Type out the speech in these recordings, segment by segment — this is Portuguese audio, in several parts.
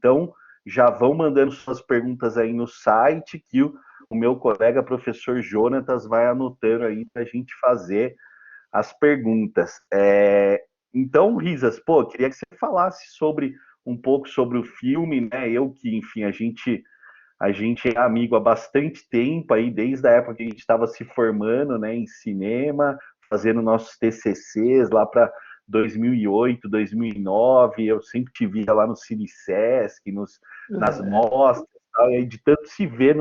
Então, já vão mandando suas perguntas aí no site, que o meu colega professor Jonatas vai anotando aí para a gente fazer as perguntas. Então, Risas, pô, queria que você falasse um pouco sobre o filme, né? Eu que, enfim, a gente é amigo há bastante tempo aí, desde a época que a gente estava se formando, né, em cinema, fazendo nossos TCCs lá para 2008, 2009. Eu sempre te via lá no CineSesc, nas mostras, tal, e aí de tanto se ver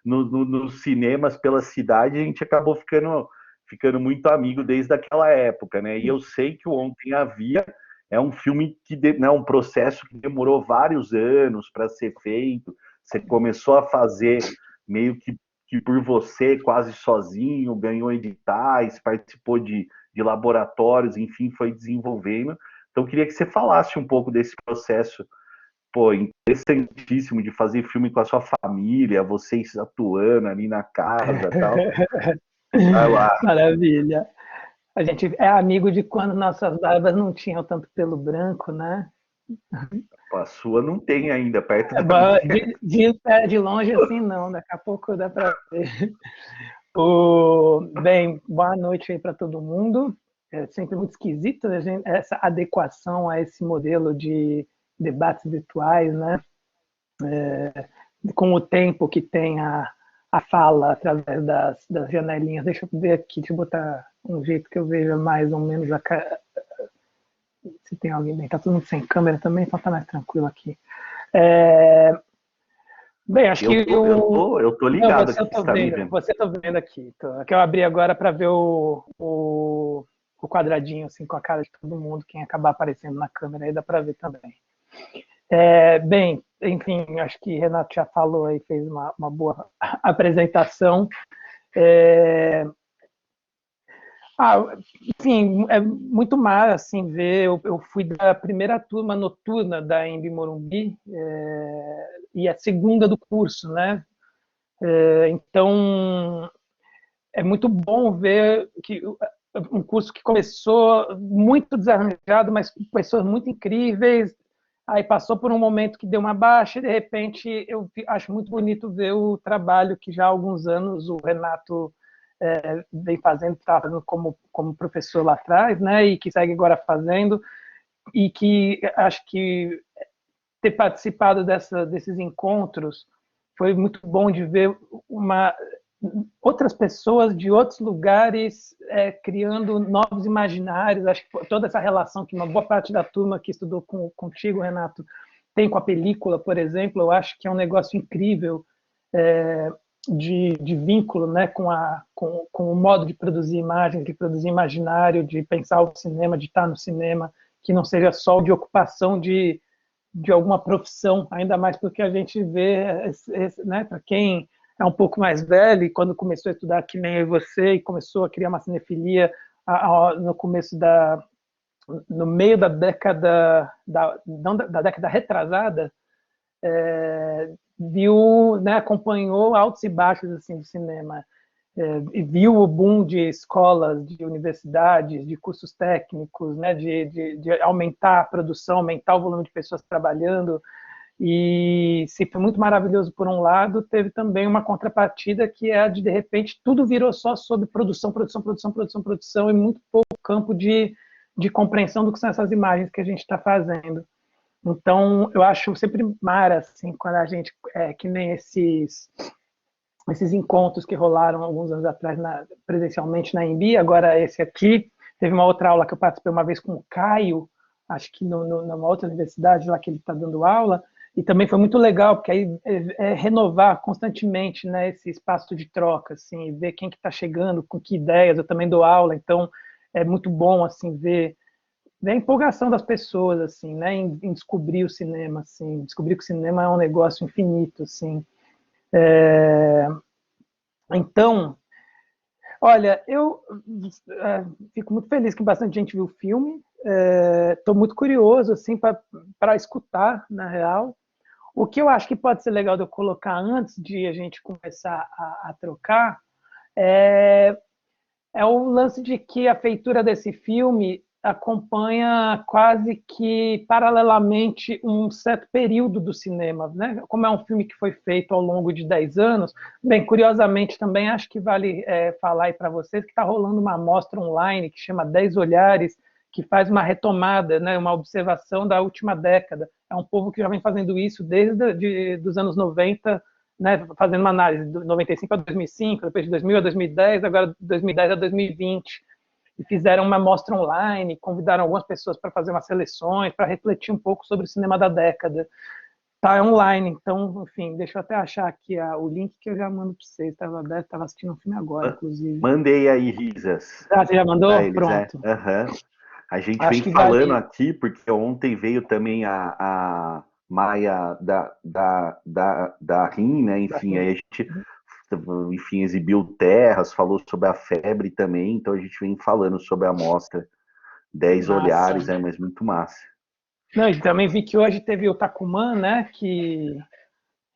nos cinemas pela cidade, a gente acabou ficando muito amigo desde aquela época, né? E eu sei que o Ontem Havia é um filme que, né, um processo que demorou vários anos para ser feito. Você começou a fazer meio que por você, quase sozinho, ganhou editais, participou de laboratórios, enfim, foi desenvolvendo. Então, queria que você falasse um pouco desse processo, pô, interessantíssimo de fazer filme com a sua família, vocês atuando ali na casa e tal. Vai lá. Maravilha. A gente é amigo de quando nossas barbas não tinham tanto pelo branco, né? A sua não tem ainda, perto É, da minha. de longe assim não, daqui a pouco dá para ver. Bem, boa noite aí para todo mundo. É sempre muito esquisito essa adequação a esse modelo de debates virtuais, né? Com o tempo que tem a fala através das janelinhas. Deixa eu ver aqui, deixa eu botar um jeito que eu veja mais ou menos se tem alguém bem. Tá todo mundo sem câmera também, então tá mais tranquilo aqui. Bem, acho que eu tô Não, ligado aqui que você está me vendo. você tá vendo aqui. Aqui eu abri agora para ver o quadradinho assim com a cara de todo mundo, quem acabar aparecendo na câmera aí dá para ver também. Bem, enfim, acho que Renato já falou aí, fez uma boa apresentação. É, enfim, é muito massa assim ver. Eu fui da primeira turma noturna da Embi Morumbi e a segunda do curso, né? Então é muito bom ver que um curso que começou muito desarranjado, mas com pessoas muito incríveis, aí passou por um momento que deu uma baixa, e de repente eu acho muito bonito ver o trabalho que já há alguns anos o Renato vem fazendo, estava fazendo como professor lá atrás, né, e que segue agora fazendo, e que acho que ter participado desses encontros foi muito bom de ver outras pessoas de outros lugares criando novos imaginários. Acho que toda essa relação que uma boa parte da turma que estudou contigo, Renato, tem com a película, por exemplo, eu acho que é um negócio incrível de vínculo, né, com o modo de produzir imagens, de produzir imaginário, de pensar o cinema, de estar no cinema, que não seja só de ocupação de alguma profissão, ainda mais porque a gente vê, né, para quem é um pouco mais velho, e quando começou a estudar que nem eu e você, e começou a criar uma cinefilia no começo no meio da década, não da década retrasada, viu, né, acompanhou altos e baixos assim do cinema, e viu o boom de escolas, de universidades, de cursos técnicos, né, de aumentar a produção, aumentar o volume de pessoas trabalhando, e se foi muito maravilhoso por um lado, teve também uma contrapartida que é a de repente, tudo virou só sobre produção, produção, produção, produção, produção, e muito pouco campo de compreensão do que são essas imagens que a gente está fazendo. Então, eu acho sempre mara, assim, quando a gente, que nem esses encontros que rolaram alguns anos atrás presencialmente na Embi, agora esse aqui, teve uma outra aula que eu participei uma vez com o Caio, acho que numa outra universidade lá que ele está dando aula, e também foi muito legal, porque aí renovar constantemente, né, esse espaço de troca, assim, ver quem que está chegando, com que ideias. Eu também dou aula, então é muito bom assim ver a empolgação das pessoas, assim, né, em descobrir o cinema, assim, descobrir que o cinema é um negócio infinito, assim. Então, olha, eu fico muito feliz que bastante gente viu o filme. Estou muito curioso assim para escutar, na real. O que eu acho que pode ser legal de eu colocar antes de a gente começar a trocar é o lance de que a feitura desse filme acompanha quase que paralelamente um certo período do cinema, né? Como é um filme que foi feito ao longo de 10 anos, bem, curiosamente também acho que vale falar aí para vocês que está rolando uma amostra online que chama 10 Olhares, que faz uma retomada, né, uma observação da última década. É um povo que já vem fazendo isso desde os anos 90, né, fazendo uma análise de 95 a 2005, depois de 2000 a 2010, agora de 2010 a 2020. E fizeram uma mostra online, convidaram algumas pessoas para fazer umas seleções, para refletir um pouco sobre o cinema da década. Tá online, então, enfim, deixa eu até achar aqui o link que eu já mando para vocês. Estava assistindo um filme agora, inclusive. Mandei aí, Risas. Ah, você já mandou? Eles, Pronto. Uhum. A gente Acho vem que falando vale. aqui, porque ontem veio também a Maia da RIM, né? Enfim, aí a gente exibiu Terras, falou sobre a febre também, então a gente vem falando sobre a mostra 10 Massa. Olhares, mas muito massa. Não, e também vi que hoje teve o Takuman, né? Que.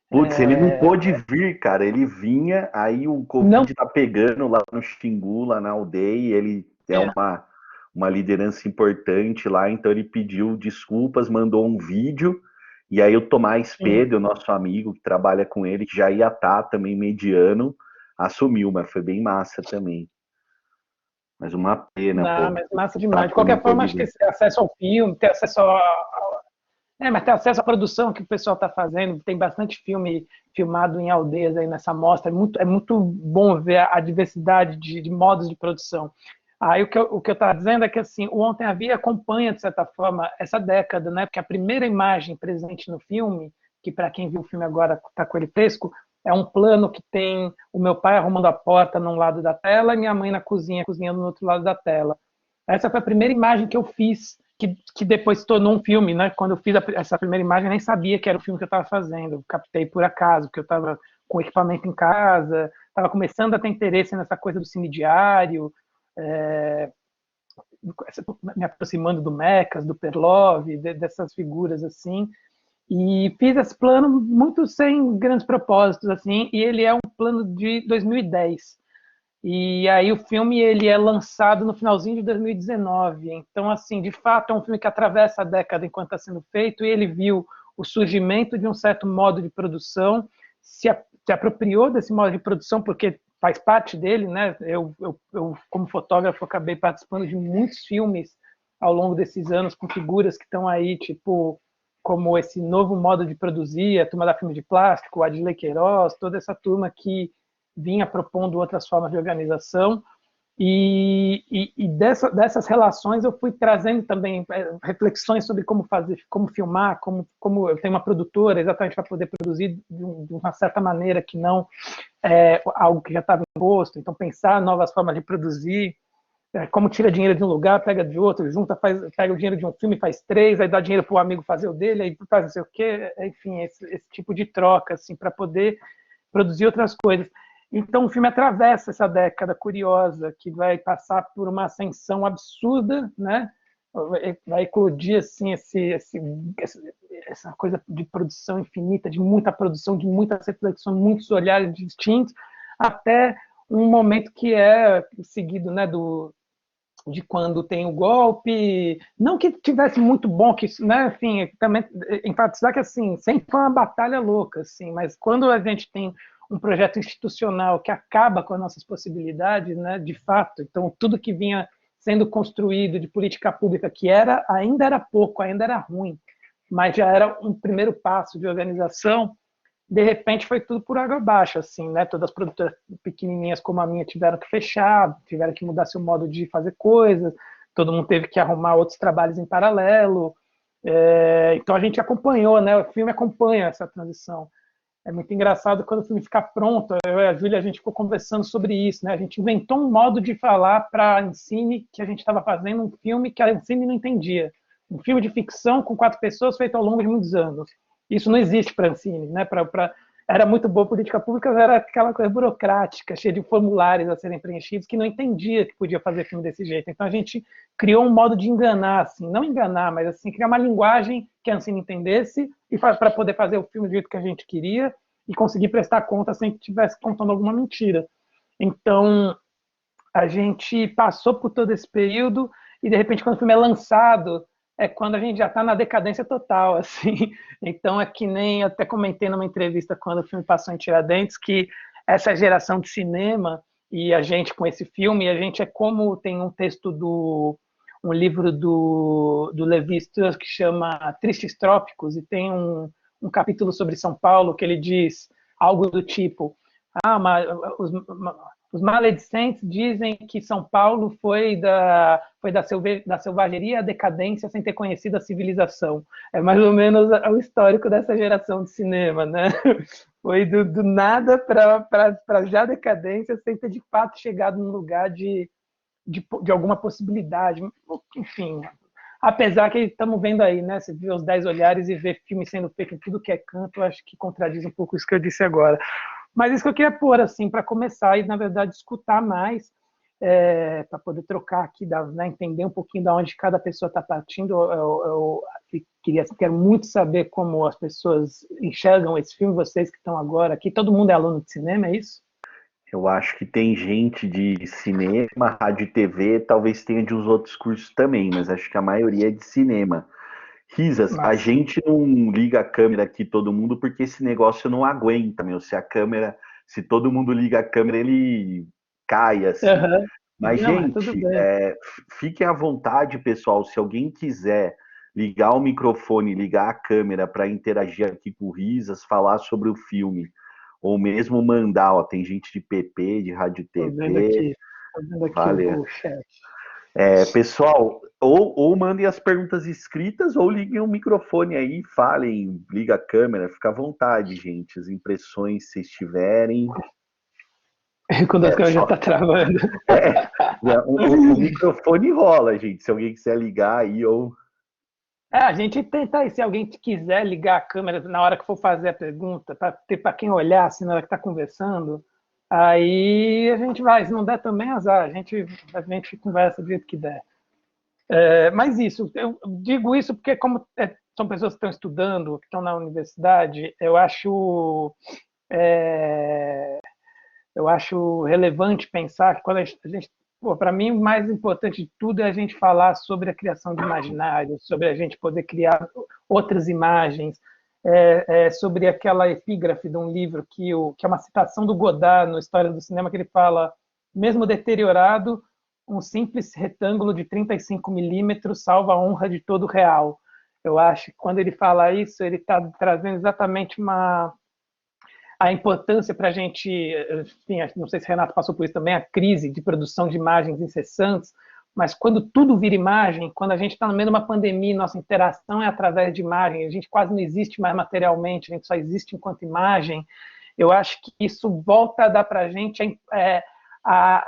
Putz, ele não pôde vir, cara. Ele vinha, aí o Não. Covid tá pegando lá no Xingu, lá na aldeia. Ele é uma liderança importante lá, então ele pediu desculpas, mandou um vídeo. E aí o Tomás Pedro, nosso amigo que trabalha com ele, que já ia estar também mediano, assumiu, mas foi bem massa também. Mas uma pena, Não, pô. mas massa demais. De Taco não qualquer forma, pôde acho que vir. esse acesso ao filme, ter acesso mas ter acesso à produção que o pessoal está fazendo, tem bastante filme filmado em aldeias aí nessa mostra, é muito bom ver a diversidade de modos de produção. Aí o que eu estava dizendo é que assim, o Ontem Havia acompanha, de certa forma, essa década, né? Porque a primeira imagem presente no filme, que para quem viu o filme agora está com ele fresco, é um plano que tem o meu pai arrumando a porta num lado da tela e minha mãe na cozinha, cozinhando no outro lado da tela. Essa foi a primeira imagem que eu fiz, que depois se tornou um filme, né? Quando eu fiz essa primeira imagem, eu nem sabia que era o filme que eu estava fazendo. Eu captei por acaso, porque eu estava com equipamento em casa, estava começando a ter interesse nessa coisa do cine diário, me aproximando do Mecas, do Perlov, dessas figuras assim. E fiz esse plano muito sem grandes propósitos, assim, e ele é um plano de 2010. E aí o filme ele é lançado no finalzinho de 2019. Então, assim, de fato, é um filme que atravessa a década enquanto está sendo feito, e ele viu o surgimento de um certo modo de produção, se apropriou desse modo de produção, porque faz parte dele, né? Eu como fotógrafo, acabei participando de muitos filmes ao longo desses anos com figuras que estão aí, tipo, como esse novo modo de produzir, a turma da Filme de Plástico, o Adilei Queiroz, toda essa turma que vinha propondo outras formas de organização, e dessas relações eu fui trazendo também reflexões sobre como fazer, como filmar, como eu tenho uma produtora exatamente para poder produzir de uma certa maneira que não algo que já estava imposto, então pensar novas formas de produzir, como tira dinheiro de um lugar, pega de outro, junta, pega o dinheiro de um filme, faz três, aí dá dinheiro para o amigo fazer o dele, aí faz não sei o quê, enfim, esse tipo de troca, assim, para poder produzir outras coisas. Então o filme atravessa essa década curiosa, que vai passar por uma ascensão absurda, né? Vai eclodir assim, essa coisa de produção infinita, de muita produção, de muitas reflexões, muitos olhares distintos, até um momento que é seguido, né, de quando tem o golpe, não que tivesse muito bom, que, né, enfim, também enfatizar que assim, sempre foi uma batalha louca, assim, mas quando a gente tem um projeto institucional que acaba com as nossas possibilidades, né, de fato, então tudo que vinha sendo construído de política pública, que ainda era pouco, ainda era ruim, mas já era um primeiro passo de organização, de repente foi tudo por água abaixo, assim, né? Todas as produtoras pequenininhas como a minha tiveram que fechar, tiveram que mudar seu modo de fazer coisas, todo mundo teve que arrumar outros trabalhos em paralelo. Então a gente acompanhou, né? O filme acompanha essa transição. É muito engraçado quando o filme fica pronto. Eu e a Júlia, a gente ficou conversando sobre isso, né? A gente inventou um modo de falar para a Ancine que a gente estava fazendo um filme que a Ancine não entendia. Um filme de ficção com 4 pessoas feito ao longo de muitos anos. Isso não existe para a Ancine, né? Era muito boa política pública, era aquela coisa burocrática, cheia de formulários a serem preenchidos, que não entendia que podia fazer filme desse jeito. Então a gente criou um modo de enganar, assim, não enganar, mas assim, criar uma linguagem que a Ancine entendesse e para poder fazer o filme do jeito que a gente queria e conseguir prestar conta sem que estivesse contando alguma mentira. Então a gente passou por todo esse período e de repente quando o filme é lançado, é quando a gente já está na decadência total, assim. Então é que nem até comentei numa entrevista quando o filme passou em Tiradentes, que essa geração de cinema e a gente com esse filme, a gente é como tem um texto um livro do Levi Strauss que chama Tristes Trópicos, e tem um capítulo sobre São Paulo que ele diz algo do tipo: ah, os, os maledicentes dizem que São Paulo foi da selvageria à decadência sem ter conhecido a civilização. É mais ou menos o histórico dessa geração de cinema, né? Foi do nada para já decadência sem ter de fato chegado num lugar de alguma possibilidade. Enfim, apesar que estamos vendo aí, né? Você vê os 10 olhares e vê filme sendo feito em tudo que é canto, eu acho que contradiz um pouco isso que eu disse agora. Mas isso que eu queria pôr, assim, para começar e, na verdade, escutar mais, para poder trocar aqui, né, entender um pouquinho de onde cada pessoa está partindo. Quero muito saber como as pessoas enxergam esse filme, vocês que estão agora aqui. Todo mundo é aluno de cinema, é isso? Eu acho que tem gente de cinema, rádio e TV, talvez tenha de uns outros cursos também, mas acho que a maioria é de cinema. Risas, a Mas, gente não liga a câmera aqui todo mundo porque esse negócio não aguenta, meu. Se todo mundo liga a câmera, ele cai assim. uhum. Mas, Não, mas tudo gente, bem. fiquem à vontade, pessoal. Se alguém quiser ligar o microfone, ligar a câmera para interagir aqui com o Risas, falar sobre o filme, ou mesmo mandar, ó, tem gente de PP, de Rádio TV, Estou vendo aqui vale. o chat. Pessoal, ou mandem as perguntas escritas, ou liguem o microfone aí, falem, liga a câmera, fica à vontade, gente. As impressões, se tiverem. Quando as câmeras já Só, está travando. é, o microfone rola, gente. Se alguém quiser ligar aí, ou. A gente tenta aí, se alguém quiser ligar a câmera na hora que for fazer a pergunta, para ter para quem olhar assim, na hora que está conversando, aí a gente vai. Se não der também, azar, a gente conversa do jeito que der. Mas isso, eu digo isso porque como são pessoas que estão estudando, que estão na universidade, é, eu acho relevante pensar que quando a gente para mim, o mais importante de tudo é a gente falar sobre a criação de imaginário, sobre a gente poder criar outras imagens, sobre aquela epígrafe de um livro que é uma citação do Godard no História do Cinema, que ele fala: mesmo deteriorado, um simples retângulo de 35 milímetros salva a honra de todo real. Eu acho que quando ele fala isso, ele está trazendo exatamente a importância para a gente, enfim, não sei se o Renato passou por isso também, a crise de produção de imagens incessantes, mas quando tudo vira imagem, quando a gente está no meio de uma pandemia, nossa interação é através de imagem, a gente quase não existe mais materialmente, a gente só existe enquanto imagem, eu acho que isso volta a dar para a gente a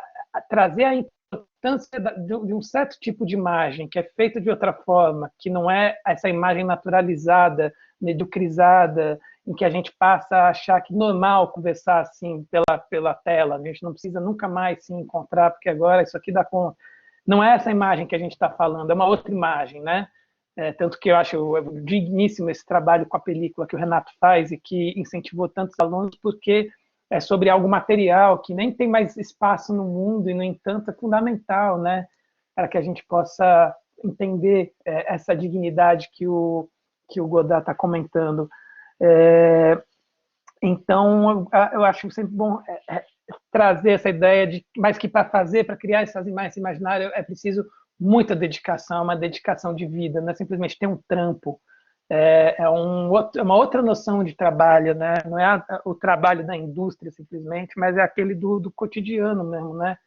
trazer a importância de um certo tipo de imagem, que é feita de outra forma, que não é essa imagem naturalizada, mediocrizada, em que a gente passa a achar que normal conversar assim pela tela, a gente não precisa nunca mais se encontrar, porque agora isso aqui dá conta. Não é essa imagem que a gente está falando, é uma outra imagem, né? Tanto que eu acho digníssimo esse trabalho com a película que o Renato faz e que incentivou tantos alunos, porque é sobre algo material que nem tem mais espaço no mundo e, no entanto, é fundamental, né? Para que a gente possa entender essa dignidade que o Godard está comentando. Então, eu acho sempre bom trazer essa ideia de, mas que para fazer, para criar essas imagens, esse imaginário, é preciso muita dedicação, uma dedicação de vida, não é simplesmente ter um trampo, uma outra noção de trabalho, né? Não é o trabalho da indústria simplesmente, mas é aquele do cotidiano mesmo, né?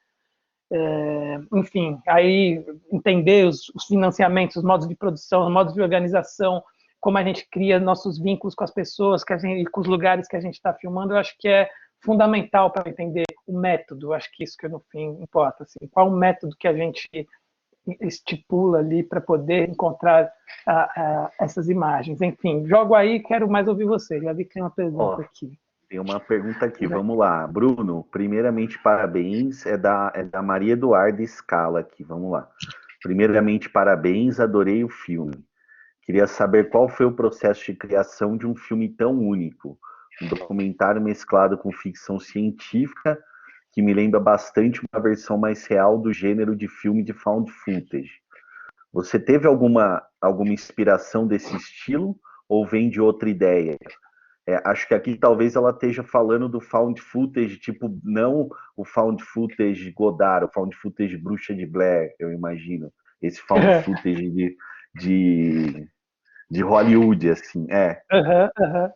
Enfim, aí entender os financiamentos, os modos de produção, os modos de organização, como a gente cria nossos vínculos com as pessoas, com os lugares que a gente está filmando, eu acho que é fundamental para entender o método. Eu acho que isso que no fim importa, assim, qual o método que a gente estipula ali para poder encontrar essas imagens. Enfim, jogo aí, quero mais ouvir você. Já vi que tem uma Ó, pergunta aqui. tem uma pergunta aqui, vamos lá. Bruno, primeiramente, parabéns. É da Maria Eduarda Scala aqui, vamos lá. Primeiramente, parabéns, adorei o filme. Queria saber qual foi o processo de criação de um filme tão único. Um documentário mesclado com ficção científica, que me lembra bastante uma versão mais real do gênero de filme de found footage. Você teve alguma inspiração desse estilo ou vem de outra ideia? Acho que aqui talvez ela esteja falando do found footage, tipo, não o found footage Godard, o found footage Bruxa de Blair, eu imagino. Esse found footage de, de Hollywood, assim, Uhum, uhum.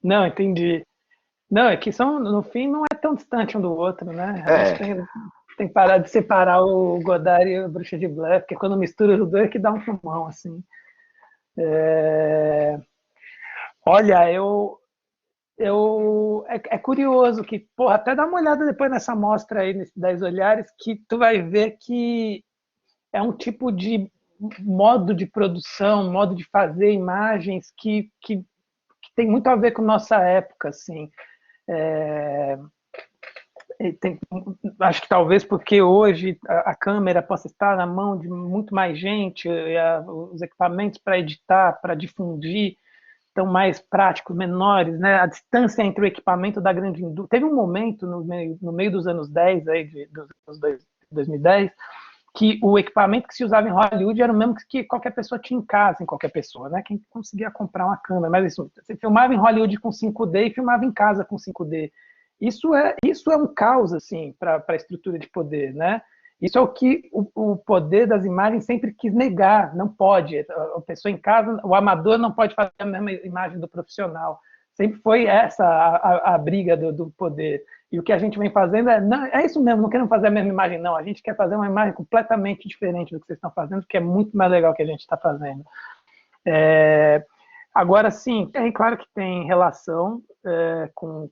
Não, entendi. Não, é que são, no fim não é tão distante um do outro, né? A gente É, tem que parar de separar o Godard e o Bruxa de Blair, porque quando mistura os dois é que dá um filmão, assim. É... Olha, é curioso que, porra, até dá uma olhada depois nessa amostra aí, nesses 10 olhares, que tu vai ver que é um tipo de modo de produção, modo de fazer imagens que tem muito a ver com nossa época, assim. É, tem, acho que talvez porque hoje a câmera possa estar na mão de muito mais gente, os equipamentos para editar, para difundir, estão mais práticos, menores, né? A distância entre o equipamento da grande indústria. Teve um momento no meio dos anos 10, aí, dos anos 2010, que o equipamento que se usava em Hollywood era o mesmo que qualquer pessoa tinha em casa, em qualquer pessoa, né? Quem conseguia comprar uma câmera. Mas isso, você filmava em Hollywood com 5D e filmava em casa com 5D. Isso é um caos, assim, para a estrutura de poder, né? Isso é o que o poder das imagens sempre quis negar. Não pode. A pessoa em casa, o amador não pode fazer a mesma imagem do profissional. Sempre foi essa a briga do poder. E o que a gente vem fazendo não, é isso mesmo, não queremos fazer a mesma imagem, não. A gente quer fazer uma imagem completamente diferente do que vocês estão fazendo, que é muito mais legal que a gente está fazendo. É, agora, sim, claro que tem relação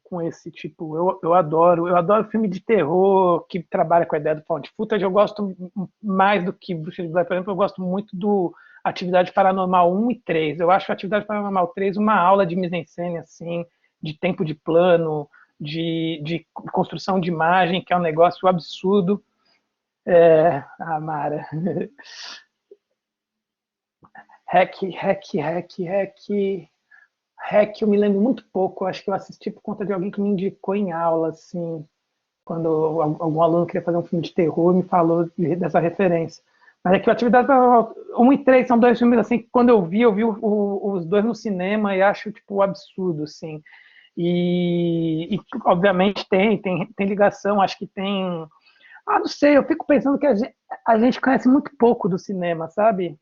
com esse tipo. Eu adoro filme de terror que trabalha com a ideia do found footage. Eu gosto mais do que Bruxa de Blair, por exemplo, eu gosto muito do Atividade Paranormal 1 e 3. Eu acho a Atividade Paranormal 3 uma aula de mise-en-scène, assim, de tempo de plano, de construção de imagem, que é um negócio absurdo. Mara. Hack, eu me lembro muito pouco. Acho que eu assisti por conta de alguém que me indicou em aula, assim, quando algum aluno queria fazer um filme de terror e me falou dessa referência. Mas é que o Atividade Paranormal 1 e 3 são dois filmes assim que quando eu vi os dois no cinema e acho tipo absurdo, assim. E obviamente tem ligação, acho que tem. Ah, não sei, eu fico pensando que a gente conhece muito pouco do cinema, sabe,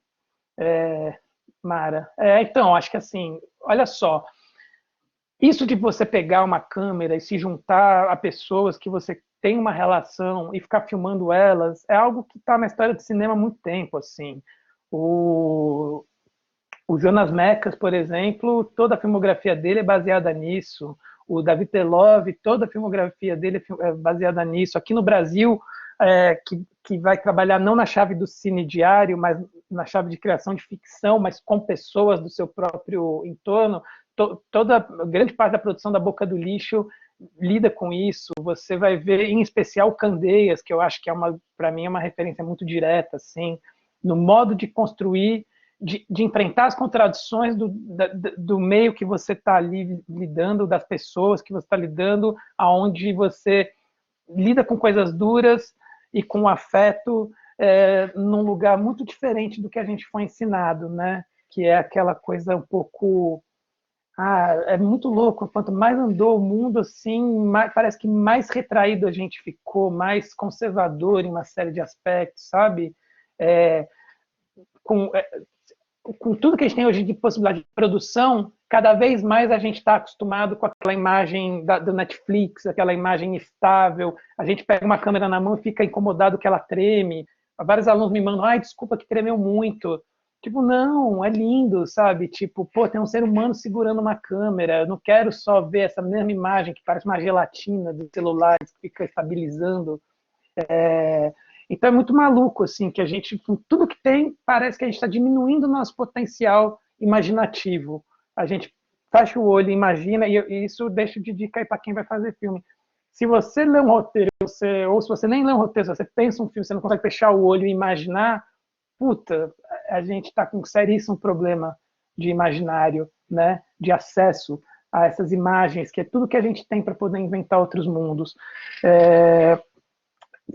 Mara? Então, acho que assim, olha só, isso de você pegar uma câmera e se juntar a pessoas que você tem uma relação e ficar filmando elas é algo que está na história do cinema há muito tempo, assim. O, o Jonas Mekas, por exemplo, toda a filmografia dele é baseada nisso. O David Telov, toda a filmografia dele é baseada nisso. Aqui no Brasil, que vai trabalhar não na chave do cine diário, mas na chave de criação de ficção, mas com pessoas do seu próprio entorno, toda grande parte da produção da Boca do Lixo lida com isso. Você vai ver, em especial, Candeias, que eu acho que para mim é uma referência muito direta, assim, no modo de construir, de enfrentar as contradições do meio que você está ali lidando, das pessoas que você está lidando, aonde você lida com coisas duras e com afeto num lugar muito diferente do que a gente foi ensinado, né? Que é aquela coisa um pouco é muito louco. Quanto mais andou o mundo, assim, parece que mais retraído a gente ficou, mais conservador em uma série de aspectos, sabe? É, com, é, com tudo que a gente tem hoje de possibilidade de produção, cada vez mais a gente está acostumado com aquela imagem do Netflix, aquela imagem estável. A gente pega uma câmera na mão e fica incomodado que ela treme. Vários alunos me mandam, desculpa que tremeu muito. Tipo, não, é lindo, sabe? Tipo, pô, tem um ser humano segurando uma câmera. Eu não quero só ver essa mesma imagem que parece uma gelatina dos celulares que fica estabilizando. Então é muito maluco, assim, que a gente, com tudo que tem, parece que a gente está diminuindo o nosso potencial imaginativo. A gente fecha o olho, imagina, e isso deixa de dica aí para quem vai fazer filme. Se você lê um roteiro, ou se você nem lê um roteiro, se você pensa um filme, você não consegue fechar o olho e imaginar, puta, a gente está com um seríssimo problema de imaginário, né? De acesso a essas imagens, que é tudo que a gente tem para poder inventar outros mundos.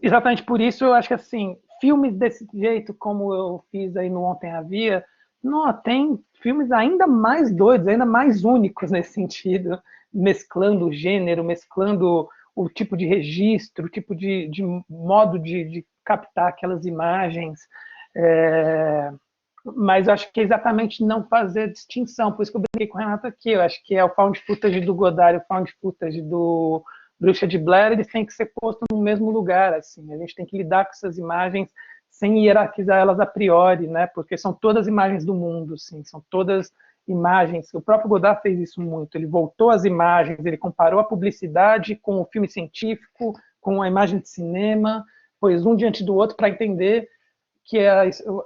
Exatamente por isso, eu acho que assim, filmes desse jeito, como eu fiz aí no Ontem Havia, não, tem filmes ainda mais doidos, ainda mais únicos nesse sentido, mesclando o gênero, mesclando o tipo de registro, o tipo de modo de captar aquelas imagens. Mas eu acho que é exatamente não fazer distinção, por isso que eu brinquei com o Renato aqui, eu acho que é o found footage do Godard e o found footage do Bruxa de Blair, eles têm que ser postos no mesmo lugar, assim, a gente tem que lidar com essas imagens sem hierarquizar elas a priori, né, porque são todas imagens do mundo, assim, são todas imagens, o próprio Godard fez isso muito, ele voltou às imagens, ele comparou a publicidade com o filme científico, com a imagem de cinema, pôs um diante do outro para entender que é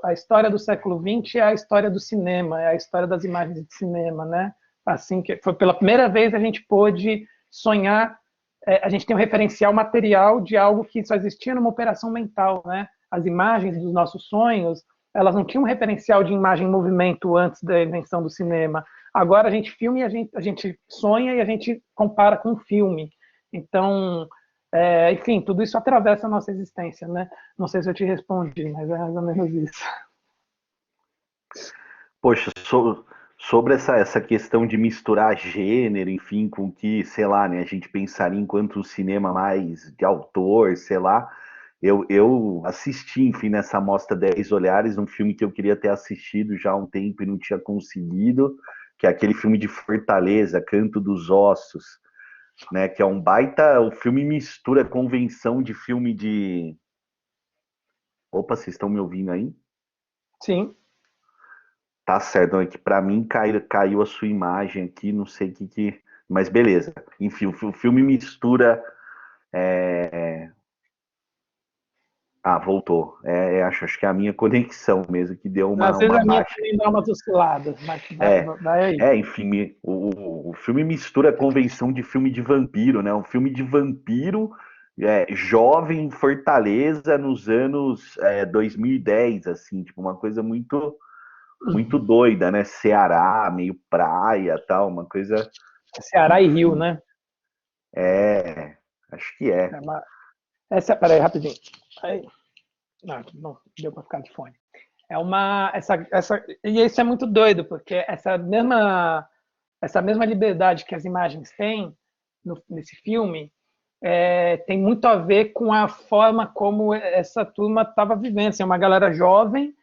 a história do século XX é a história do cinema, é a história das imagens de cinema, né? Assim que foi pela primeira vez a gente pôde sonhar, a gente tem um referencial material de algo que só existia numa operação mental, né? As imagens dos nossos sonhos, elas não tinham um referencial de imagem em movimento antes da invenção do cinema. Agora a gente filma e a gente sonha e a gente compara com um filme. Então, enfim, tudo isso atravessa a nossa existência, né? Não sei se eu te respondi, mas é mais ou menos isso. Poxa, sobre essa questão de misturar gênero, enfim, com que, sei lá, né, a gente pensaria enquanto um cinema mais de autor, sei lá, eu assisti, enfim, nessa mostra 10 Olhares, um filme que eu queria ter assistido já há um tempo e não tinha conseguido, que é aquele filme de Fortaleza, Canto dos Ossos, né, que é um baita, o filme mistura convenção de filme de... Opa, vocês estão me ouvindo aí? Sim. Tá certo, é que para mim caiu a sua imagem aqui, não sei o que. Mas beleza. Enfim, o filme mistura. é, Ah, voltou. Acho que é a minha conexão mesmo, que deu Às vezes uma a minha baixa. também dá umas osciladas, mas É, vai aí. enfim, o filme mistura a convenção de filme de vampiro, né? Um filme de vampiro jovem em Fortaleza nos anos 2010, assim, tipo, uma coisa muito doida, né? Ceará, meio praia, tal, uma coisa, Ceará e Rio, enfim, né? acho que é. Peraí, rapidinho. Aí. Não deu para ficar de fone. E isso é muito doido, porque essa mesma liberdade que as imagens têm nesse filme tem muito a ver com a forma como essa turma estava vivendo. Assim, uma galera jovem,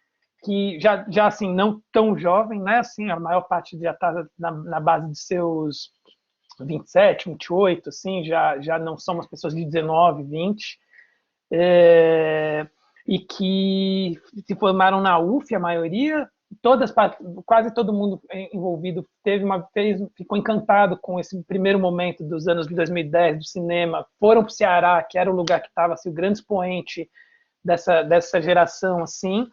que já assim, não tão jovem, né? Assim, a maior parte já está na base de seus 27, 28, assim, já não são umas pessoas de 19, 20, é, e que se formaram na UF, a maioria, quase todo mundo envolvido ficou encantado com esse primeiro momento dos anos de 2010 do cinema, foram para o Ceará, que era o lugar que estava assim, o grande expoente dessa geração, assim,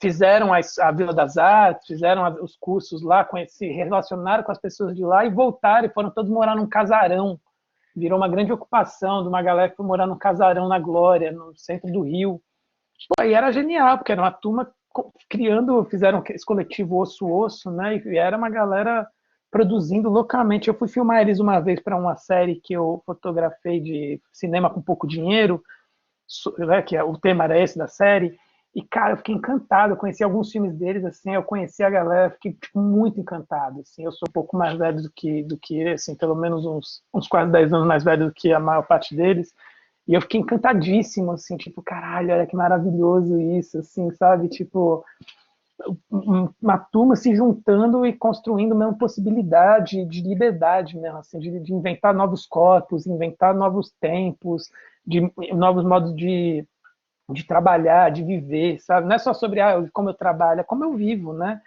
fizeram a Vila das Artes, fizeram os cursos lá, se relacionaram com as pessoas de lá e voltaram e foram todos morar num casarão. Virou uma grande ocupação de uma galera que foi morar num casarão na Glória, no centro do Rio. Pô, e era genial, porque era uma turma fizeram esse coletivo Osso Osso, né? E era uma galera produzindo loucamente. Eu fui filmar eles uma vez para uma série que eu fotografei de cinema com pouco dinheiro, né, que o tema era esse da série, e, cara, eu fiquei encantado, eu conheci alguns filmes deles, assim, eu conheci a galera, fiquei tipo, muito encantado, assim, eu sou um pouco mais velho do que ele, assim, pelo menos uns quase 10 anos mais velho do que a maior parte deles, e eu fiquei encantadíssimo, assim, tipo, caralho, olha que maravilhoso isso, assim, sabe, tipo, uma turma se juntando e construindo mesmo possibilidade de liberdade mesmo, assim, de inventar novos corpos, inventar novos tempos, de novos modos de trabalhar, de viver, sabe? Não é só sobre como eu trabalho, é como eu vivo, né?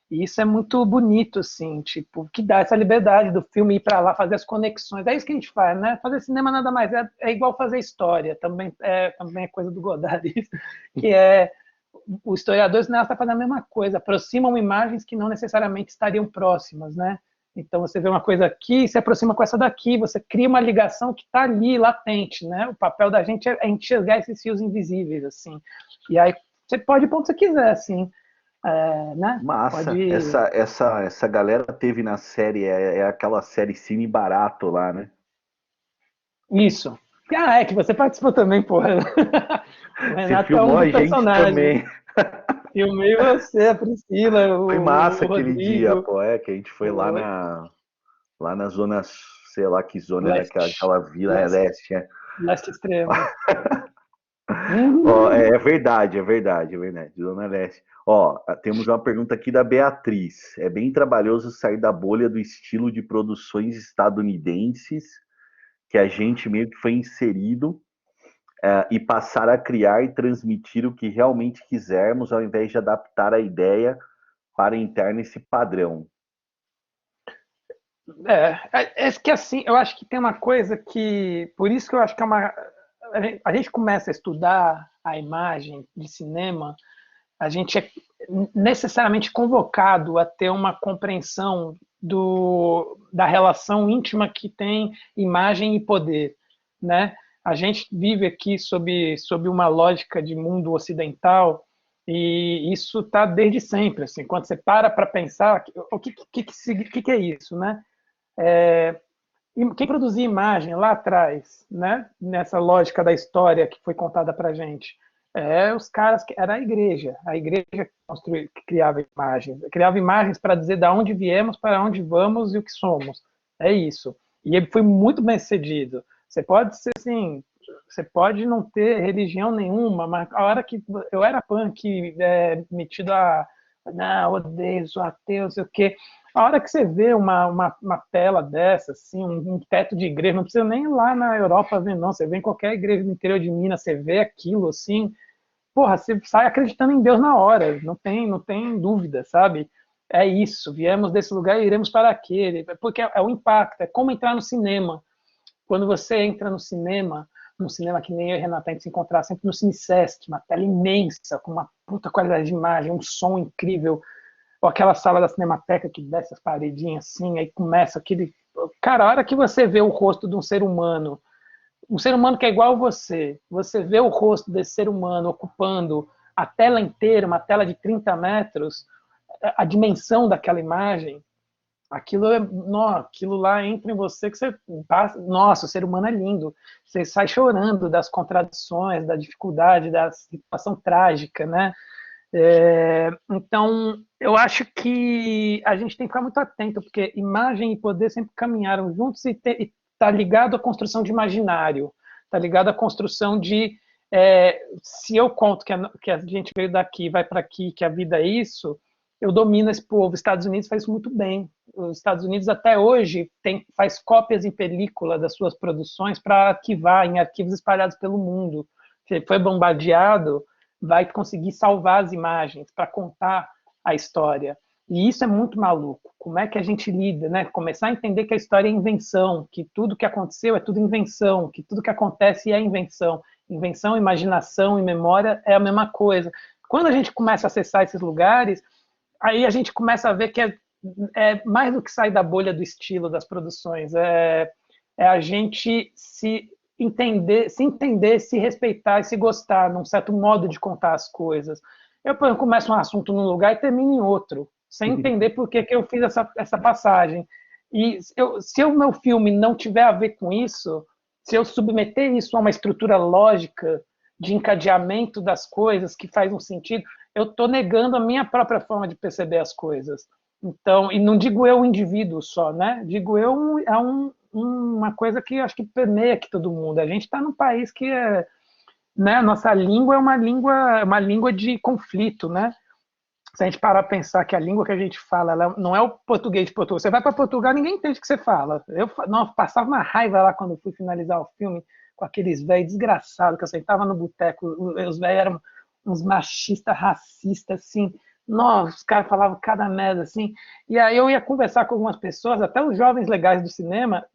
E isso é muito bonito, assim, tipo, que dá essa liberdade do filme ir para lá, fazer as conexões. É isso que a gente faz, né? Fazer cinema nada mais é igual fazer história, também é coisa do Godard, isso, que é o historiador cineasta está fazendo a mesma coisa, aproximam imagens que não necessariamente estariam próximas, né? Então você vê uma coisa aqui, se aproxima com essa daqui, você cria uma ligação que está ali, latente, né? O papel da gente é enxergar esses fios invisíveis, assim. E aí você pode ir para onde você quiser, assim, né? Massa. Pode. Essa galera teve na série, aquela série Cine Barato lá, né? Isso. Ah, é que você participou também, porra. O Você Renato é um filmou a dos gente personagens. também. Filmei você, a Priscila, Foi massa o aquele dia, Rodrigo. pô, que a gente foi Foi. lá na zona, sei lá que zona era aquela, Leste. aquela vila, Leste, leste, né? leste extremo. Ó, Uhum. é verdade, é verdade, é verdade. Zona Leste. Ó, temos uma pergunta aqui da Beatriz. É bem trabalhoso sair da bolha do estilo de produções estadunidenses que a gente meio que foi inserido e passar a criar e transmitir o que realmente quisermos, ao invés de adaptar a ideia para interna esse padrão. É que assim, eu acho que tem uma coisa que, por isso que eu acho que é uma, a gente começa a estudar a imagem de cinema, a gente é necessariamente convocado a ter uma compreensão da relação íntima que tem imagem e poder, né? A gente vive aqui sob uma lógica de mundo ocidental e isso está desde sempre. Assim, quando você para pensar, o que é isso, né? Quem produzia imagem lá atrás, né? Nessa lógica da história que foi contada para gente, os caras que era a igreja que criava imagens para dizer de onde viemos, para onde vamos e o que somos. É isso. E ele foi muito bem sucedido. Você pode ser assim, você pode não ter religião nenhuma, mas a hora que eu era punk, metido a não, odeio, sou ateu, sei o quê. A hora que você vê uma tela dessa, assim, um teto de igreja, não precisa nem ir lá na Europa ver, não. Você vê em qualquer igreja do interior de Minas, você vê aquilo, assim, porra, você sai acreditando em Deus na hora, não tem dúvida, sabe? É isso, viemos desse lugar e iremos para aquele, porque é o impacto, é como entrar no cinema. Quando você entra no cinema, num cinema que nem eu e Renata, a gente se encontrar sempre no Cine Sesc, uma tela imensa, com uma puta qualidade de imagem, um som incrível, ou aquela sala da Cinemateca que desce as paredinhas assim, aí começa aquele. Cara, a hora que você vê o rosto de um ser humano que é igual a você vê o rosto desse ser humano ocupando a tela inteira, uma tela de 30 metros, a dimensão daquela imagem, aquilo lá entra em você que você passa, nossa, o ser humano é lindo. Você sai chorando das contradições, da dificuldade, da situação trágica, né? Então, eu acho que a gente tem que ficar muito atento, porque imagem e poder sempre caminharam juntos e está ligado à construção de imaginário, está ligado à construção de. Se eu conto que a gente veio daqui, vai para aqui, que a vida é isso, eu domino esse povo. Os Estados Unidos faz isso muito bem. Os Estados Unidos, até hoje, faz cópias em película das suas produções para arquivar em arquivos espalhados pelo mundo. Se foi bombardeado, vai conseguir salvar as imagens para contar a história. E isso é muito maluco. Como é que a gente lida, né? Começar a entender que a história é invenção, que tudo que aconteceu é tudo invenção, que tudo que acontece é invenção. Invenção, imaginação e memória é a mesma coisa. Quando a gente começa a acessar esses lugares, aí a gente começa a ver que é mais do que sair da bolha do estilo das produções, é a gente se entender, se respeitar e se gostar num certo modo de contar as coisas. Eu, por exemplo, começo um assunto num lugar e termino em outro, sem entender por que eu fiz essa passagem. E se o meu filme não tiver a ver com isso, se eu submeter isso a uma estrutura lógica de encadeamento das coisas que faz um sentido, eu estou negando a minha própria forma de perceber as coisas. Então, e não digo eu o indivíduo só, né? Digo eu uma coisa que acho que permeia aqui todo mundo. A gente está num país que né? Nossa língua é uma língua de conflito, né? Se a gente parar para pensar que a língua que a gente fala, ela não é o português de Portugal. Você vai para Portugal, ninguém entende o que você fala. Eu não, passava uma raiva lá quando eu fui finalizar o filme com aqueles velhos desgraçados que eu sentava no boteco. Os velhos eram uns machistas, racistas, assim. Nossa, os caras falavam cada merda, assim. E aí eu ia conversar com algumas pessoas, até os jovens legais do cinema,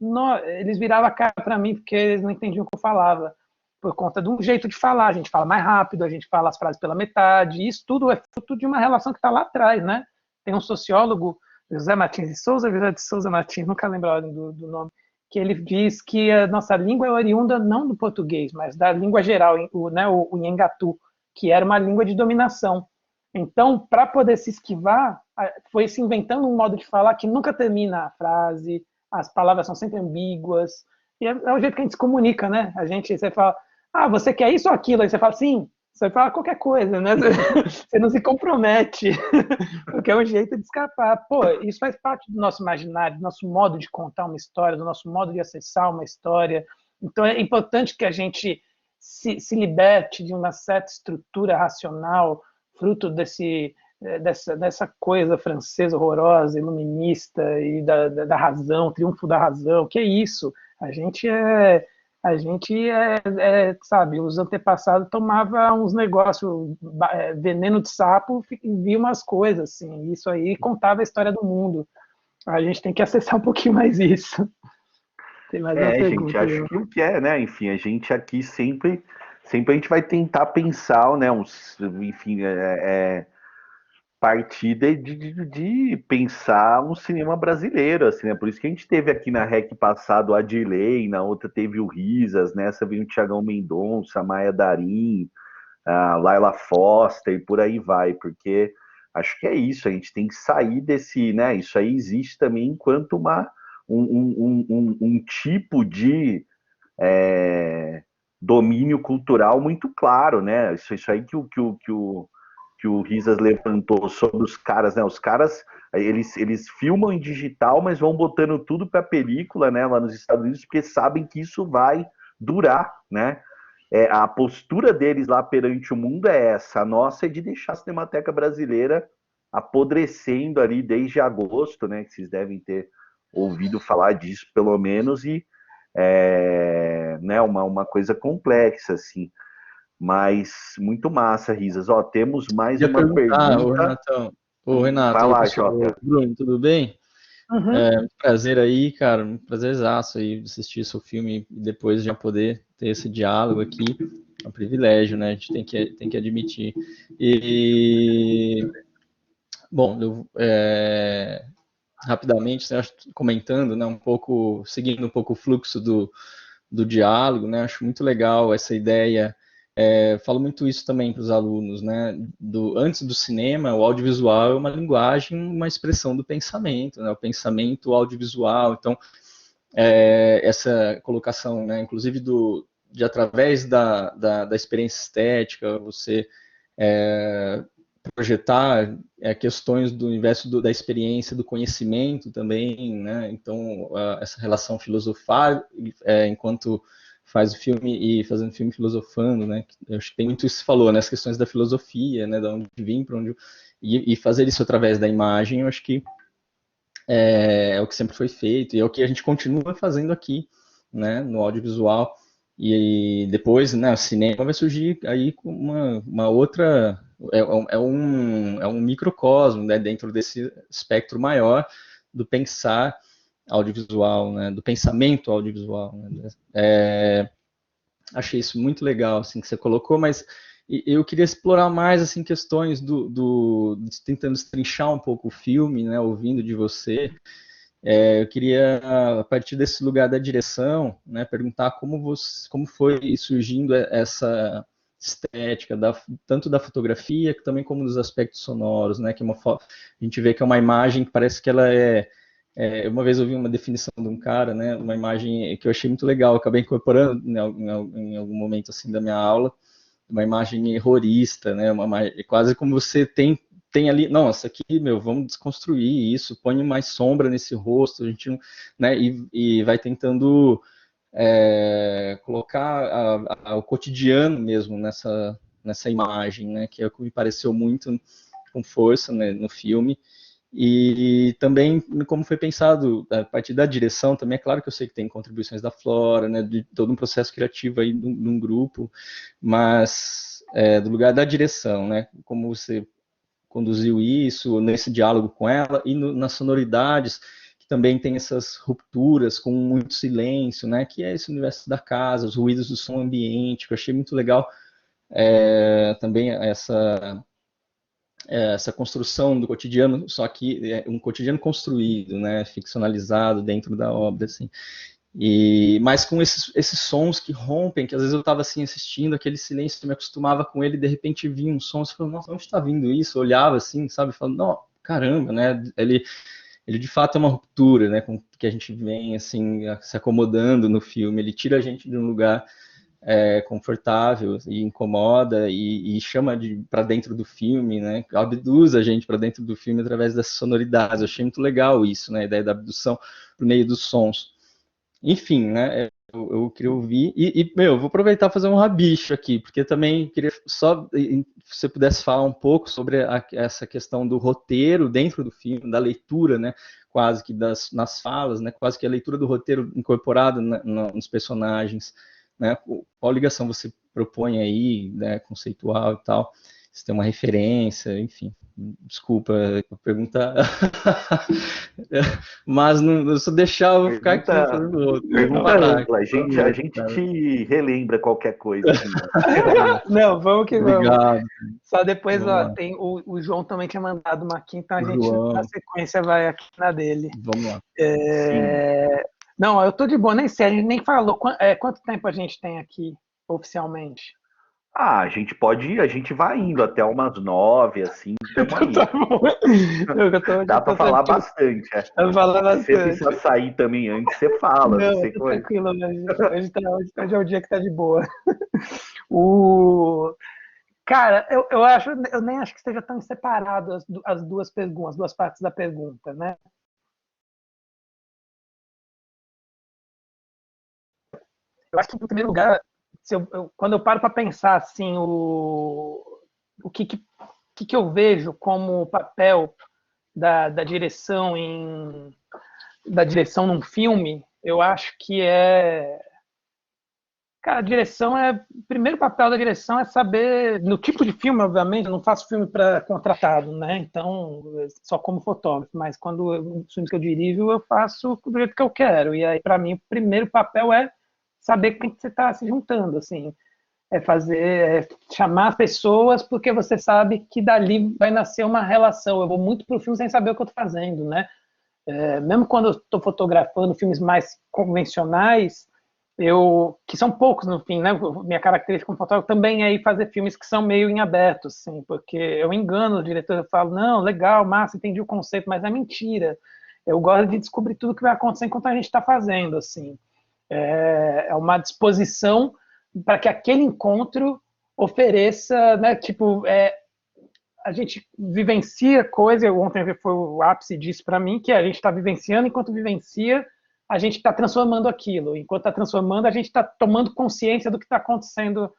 eles viravam a cara para mim porque eles não entendiam o que eu falava por conta de um jeito de falar. A gente fala mais rápido, a gente fala as frases pela metade, e isso tudo é fruto de uma relação que está lá atrás, né? Tem um sociólogo, José Martins de Souza, José de Souza Martins, nunca lembro a ordem do nome, que ele diz que a nossa língua é oriunda não do português, mas da língua geral, o Nhangatu, que era uma língua de dominação. Então, para poder se esquivar, foi se inventando um modo de falar que nunca termina a frase, as palavras são sempre ambíguas, E é o jeito que a gente se comunica, né? Você fala, ah, você quer isso ou aquilo? Aí você fala, sim. Você fala qualquer coisa, né? Você não se compromete, porque é um jeito de escapar. Pô, isso faz parte do nosso imaginário, do nosso modo de contar uma história, do nosso modo de acessar uma história. Então é importante que a gente se liberte de uma certa estrutura racional, fruto dessa coisa francesa horrorosa, iluminista e da razão, triunfo da razão. Que é isso? A gente sabe, os antepassados tomavam uns negócios, veneno de sapo, e via umas coisas, assim, isso aí contava a história do mundo. A gente tem que acessar um pouquinho mais isso. Tem mais uma Gente, pergunta aí. acho que o que é, né? Enfim, a gente aqui sempre a gente vai tentar pensar, né? Enfim, partir de pensar um cinema brasileiro, assim, né? Por isso que a gente teve aqui na REC passado a Dirley, na outra teve o Risas, nessa veio o Thiagão Mendonça, a Maia Darim, a Laila Foster e por aí vai, porque acho que é isso, a gente tem que sair desse, né? Isso aí existe também enquanto um tipo de domínio cultural muito claro, né? Isso aí que o Risas levantou sobre os caras, né? Os caras, eles filmam em digital, mas vão botando tudo para película, né? Lá nos Estados Unidos, porque sabem que isso vai durar, né? A postura deles lá perante o mundo é essa. A nossa é de deixar a Cinemateca Brasileira apodrecendo ali desde agosto, né? Que vocês devem ter ouvido falar disso, pelo menos, e né, uma coisa complexa, assim. Mas muito massa, Risas. Ó, temos mais Queria uma perguntar, pergunta. ô Renato, Vai aí, lá, pessoal, ô, Jota. Bruno, tudo bem? Uhum. Muito prazer aí, cara, um prazerzaço aí assistir seu filme e depois já poder ter esse diálogo aqui. É um privilégio, né? A gente tem que admitir. E, bom, rapidamente, né, comentando, né, um pouco, seguindo um pouco o fluxo do diálogo, né? Acho muito legal essa ideia. Falo muito isso também para os alunos, né? Antes do cinema, o audiovisual é uma linguagem, uma expressão do pensamento, né? O pensamento audiovisual. Então, essa colocação, né? Inclusive de através da experiência estética, você projetar questões do universo da experiência, do conhecimento também, né? Então, essa relação filosofar enquanto faz o filme e fazendo filme filosofando, né? Eu acho que tem muito isso que você falou, né? As questões da filosofia, né? Da onde vim, para onde e fazer isso através da imagem, eu acho que é o que sempre foi feito e é o que a gente continua fazendo aqui, né? No audiovisual. E depois, né, o cinema vai surgir aí com uma outra. É um microcosmo, né, dentro desse espectro maior do pensar audiovisual, né, do pensamento audiovisual. Né. Achei isso muito legal, assim, que você colocou, mas eu queria explorar mais, assim, questões tentando destrinchar um pouco o filme, né, ouvindo de você. Eu queria, a partir desse lugar da direção, né, perguntar como foi surgindo essa estética, tanto da fotografia, que também como dos aspectos sonoros, né, que a gente vê que é uma imagem que parece que ela uma vez eu vi uma definição de um cara, né, uma imagem que eu achei muito legal, acabei incorporando em algum momento assim da minha aula, uma imagem horrorista, né, quase como você tem ali, não, isso aqui, meu, vamos desconstruir isso, põe mais sombra nesse rosto, a gente, né, e vai tentando colocar o cotidiano mesmo nessa imagem, né, que é o que me pareceu muito com força, né, no filme. E também como foi pensado a partir da direção, também é claro que eu sei que tem contribuições da Flora, né, de todo um processo criativo aí num grupo, mas do lugar da direção, né, como você conduziu isso nesse diálogo com ela e nas sonoridades que também tem essas rupturas com muito silêncio, né, que é esse universo da casa, os ruídos do som ambiente, que eu achei muito legal também essa construção do cotidiano, só que é um cotidiano construído, né, ficcionalizado dentro da obra, assim. Mas com esses sons que rompem, que às vezes eu estava assim assistindo aquele silêncio, eu me acostumava com ele, e de repente vinha um som, você falava, nossa, onde está vindo isso? Eu olhava assim, sabe, falando, não, caramba, né? ele de fato é uma ruptura, né, com que a gente vem assim se acomodando no filme. Ele tira a gente de um lugar confortável e incomoda e chama para dentro do filme, né, abduz a gente para dentro do filme através dessas sonoridades. Eu achei muito legal isso, né, a ideia da abdução por meio dos sons. Enfim, né, eu queria ouvir, meu, vou aproveitar e fazer um rabicho aqui, porque também queria só, se você pudesse falar um pouco sobre essa questão do roteiro dentro do filme, da leitura, né, quase que nas falas, né, quase que a leitura do roteiro incorporado nos personagens, né, qual ligação você propõe aí, né, conceitual e tal, se tem uma referência, enfim. Desculpa a pergunta, mas não, se eu deixar, eu vou ficar aqui fazendo outro. Pergunta ampla. A gente te relembra qualquer coisa. Não, vamos que vamos. Obrigado. Só depois, tem o João também tinha mandado uma aqui, então a gente, João, na sequência, vai aqui na dele. Vamos lá. Não, eu tô de boa, nem sei, a gente nem falou. Quanto tempo a gente tem aqui, oficialmente? A gente vai indo até umas 9, assim, tamo aí. Tá bom. Dá pra falar bastante. Dá pra falar bastante. Se você precisa sair também antes, você fala. Não, tô tranquilo, hoje é o dia que tá de boa. Cara, eu nem acho que esteja tão separado as duas perguntas, as duas partes da pergunta, né? Eu acho que, em primeiro lugar, quando eu paro para pensar assim, o que eu vejo como papel da direção num filme, eu acho que cara, a direção o primeiro papel da direção é saber, no tipo de filme, obviamente, eu não faço filme para contratado, né? Então, só como fotógrafo, mas quando os filmes que eu dirijo, eu faço do jeito que eu quero. E aí, para mim, o primeiro papel é saber com quem você está se juntando, assim. Chamar pessoas porque você sabe que dali vai nascer uma relação. Eu vou muito pro filme sem saber o que eu estou fazendo, né? Mesmo quando eu estou fotografando filmes mais convencionais, que são poucos no fim, né? Minha característica como fotógrafo também é ir fazer filmes que são meio em aberto, assim, porque eu engano o diretor, eu falo, não, legal, massa, entendi o conceito, mas é mentira. Eu gosto de descobrir tudo que vai acontecer enquanto a gente está fazendo, assim. É uma disposição para que aquele encontro ofereça, né? Tipo, a gente vivencia coisa, ontem foi o ápice disso para mim, que a gente está vivenciando, enquanto vivencia, a gente está transformando aquilo. Enquanto está transformando, a gente está tomando consciência do que está acontecendo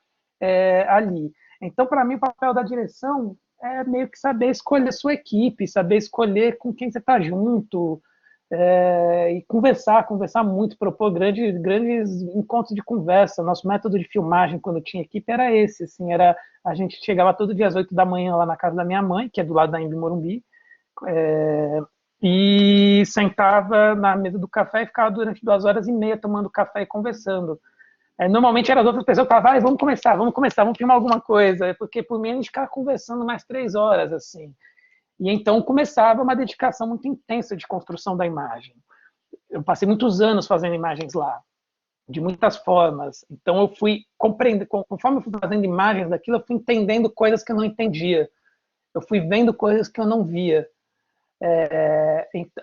ali. Então, para mim, o papel da direção é meio que saber escolher a sua equipe, saber escolher com quem você está junto, e conversar muito, propor grandes encontros de conversa. Nosso método de filmagem, quando tinha equipe, era esse, assim, a gente chegava todo dia às 8 da manhã lá na casa da minha mãe, que é do lado da Embi Morumbi, e sentava na mesa do café e ficava durante 2 horas e meia tomando café e conversando. Normalmente eram as outras pessoas que falavam, vamos começar, vamos filmar alguma coisa, porque por mim a gente ficava conversando mais 3 horas, assim. E então começava uma dedicação muito intensa de construção da imagem. Eu passei muitos anos fazendo imagens lá, de muitas formas. Então eu fui compreendendo, conforme eu fui fazendo imagens daquilo, eu fui entendendo coisas que eu não entendia. Eu fui vendo coisas que eu não via.